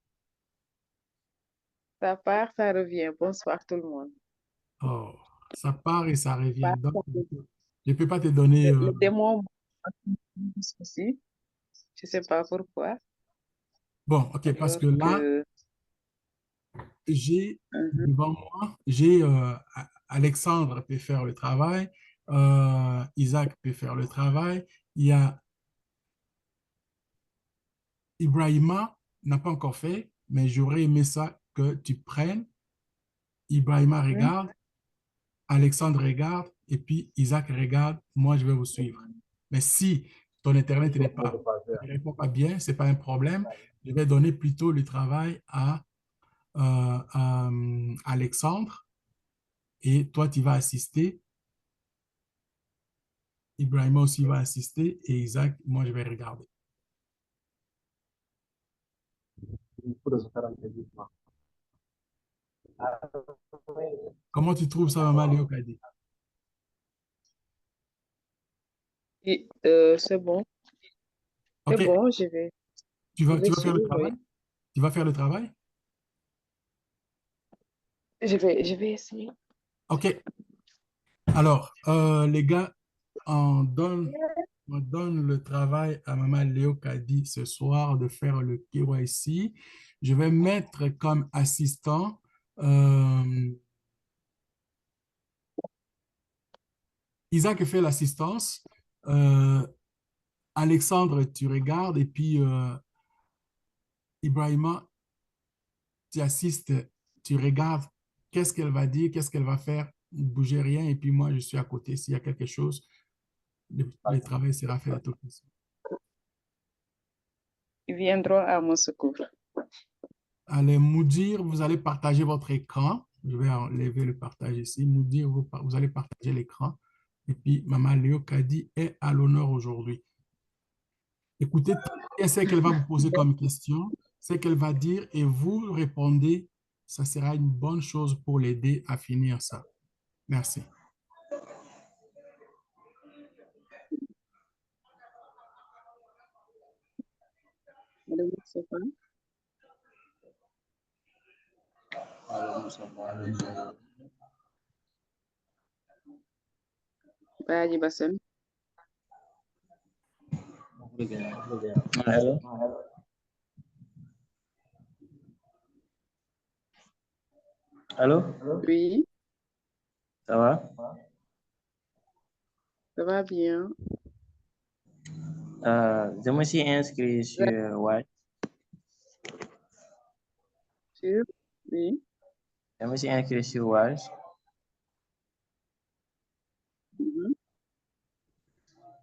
Ça part, ça revient. Bonsoir tout le monde.
Oh, ça part et ça revient.
Pas
Donc,
trop.
je ne peux pas te donner.
Le démon aussi. Je ne sais pas pourquoi.
Bon, OK, parce
Alors
que là,
que
j'ai
Mhm.
devant moi, j'ai Alexandre peut faire le travail, Isaac peut faire le travail, il y a Ibrahima n'a pas encore fait, mais j'aurais aimé ça que tu prennes. Ibrahima
Mhm.
regarde, Alexandre regarde, et puis Isaac regarde, moi je vais vous suivre. Mais si ton Internet
Je ne peux pas faire.
ne répond pas bien, ce n'est pas un problème. Je vais donner plutôt le travail à Alexandre et toi tu vas assister. Ibrahima aussi va assister et Isaac, moi je vais regarder.
Il faut se faire un peu de temps.
Comment tu trouves ça, Maman Léo Kadi?
Et, c'est bon. C'est
OK,
bon, je
tu
vais
vas faire le
suivre, oui.
travail? Tu vas faire le travail?
Je vais essayer.
OK. Alors, les gars, on donne le travail à Maman Léo Kadi ce soir de faire le KYC. Je vais mettre comme assistant Isaac fait l'assistance. Alexandre, tu regardes et puis Ibrahima, tu assistes, tu regardes qu'est-ce qu'elle va dire, qu'est-ce qu'elle va faire, ne bougez rien, et puis moi, je suis à côté. S'il y a quelque chose, le travail sera fait de toute façon.
Ils viendront à mon secours.
Allez, Moudir, vous allez partager votre écran. Je vais enlever le partage ici. Moudir, vous allez partager l'écran. Et puis, Maman Léo Kadi est à l'honneur aujourd'hui. Écoutez, c'est qu'elle va vous poser comme question, c'est qu'elle va dire, et vous répondez ça sera une bonne chose pour l'aider à finir ça. Merci.
Madame Moustapha. Baji Bassem.
Allô? Allô?
Oui,
Ça va?
ça va bien.
Je me suis inscrit sur Wise.
Sûr? Oui.
Je me suis inscrit sur Wise,
Mhm.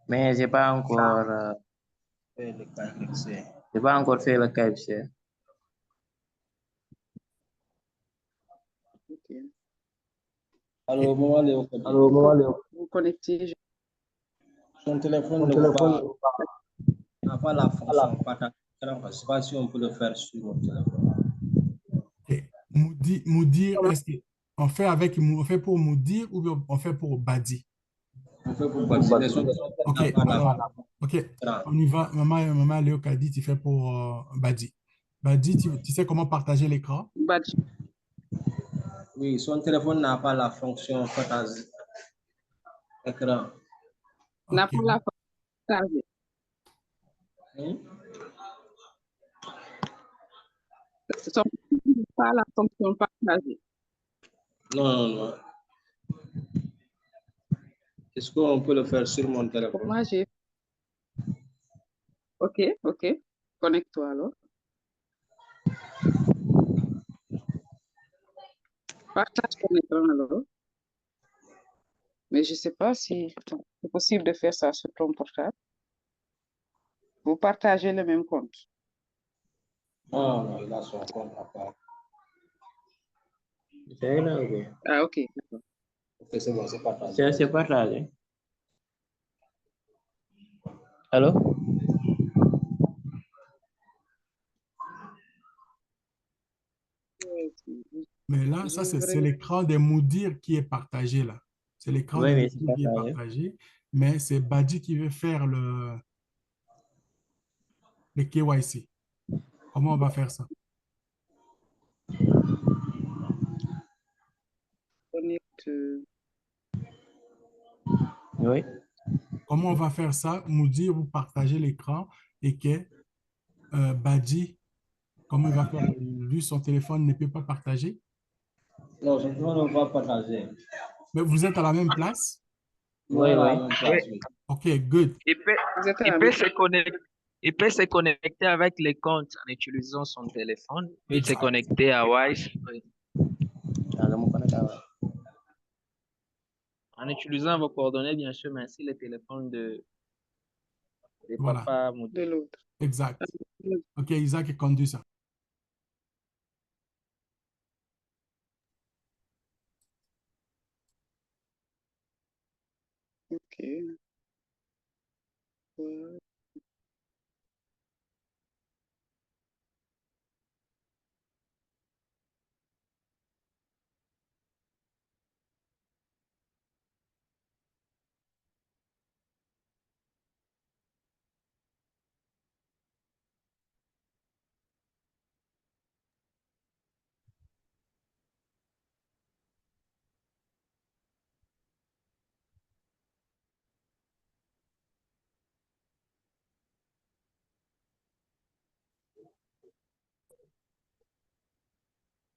mais j'ai pas encore fait le KFC. J'ai pas encore fait le KFC.
Ok.
Allô, maman Léo.
Allô, maman Léo.
Vous connectez.
Son téléphone
Mon
ne
téléphone,
n'a pas la fonction partage. Je ne sais pas si on peut le faire sur mon téléphone.
Et Moudir, est-ce on fait pour Moudir ou bien on fait pour Badi?
On fait pour baptiser. Son
Ok,
téléphone n'a pas la
alors, ok, on y va. Maman Léo Kadi, tu fais pour Badi. Badi, tu sais comment partager l'écran?
Badge.
Oui, son téléphone n'a pas la fonction partage écran.
N'a
Ok,
pas la partager.
Hmm?
Son- Pas la fonction partagée.
Non, non, non. Est-ce qu'on peut le faire sur mon téléphone?
Moi, j'ai. Ok, ok. Connecte-toi alors. Partage ton écran alors. Mais je ne sais pas si c'est possible de faire ça sur ton portable. Vous partagez le même compte.
Non, non, il a son compte à part. C'est là, ok.
Ah, ok. D'accord.
Ok, c'est bon, c'est partagé. C'est partagé. Allô?
mais là, ça, c'est l'écran des Moudir qui est partagé là. C'est l'écran
Oui,
des
oui, c'est
Moudir qui est
partagé.
partagé, mais c'est Badi qui veut faire le KYC. Comment on va faire ça?
Connecte.
Oui.
Comment on va faire ça? Moudir, vous partagez l'écran et que Badi, comment il va faire? Lui, son téléphone ne peut pas partager.
Non, je ne va pas partager.
Mais vous êtes à la même place?
Oui, oui.
Oui,
OK, good.
il peut,
Vous êtes à
il
la
peut se connecter, il peut se connecter avec les comptes en utilisant son téléphone. Il peut se
Exact.
connecter à Wise oui, en utilisant vos coordonnées, bien sûr, mais ainsi le téléphone de
Voilà,
papa
de
Moudi.
l'autre.
exact. OK, Isaac conduit ça.
Ok. Voilà.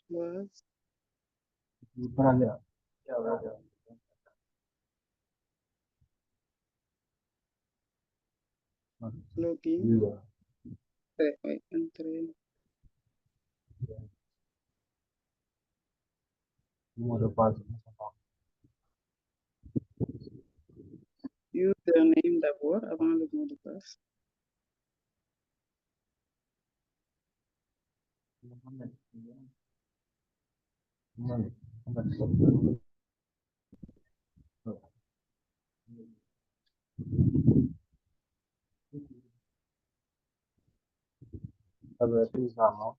Voilà. Login. Oui, entrer. Username d'abord avant le mot de passe.
Ça veut dire ça, non?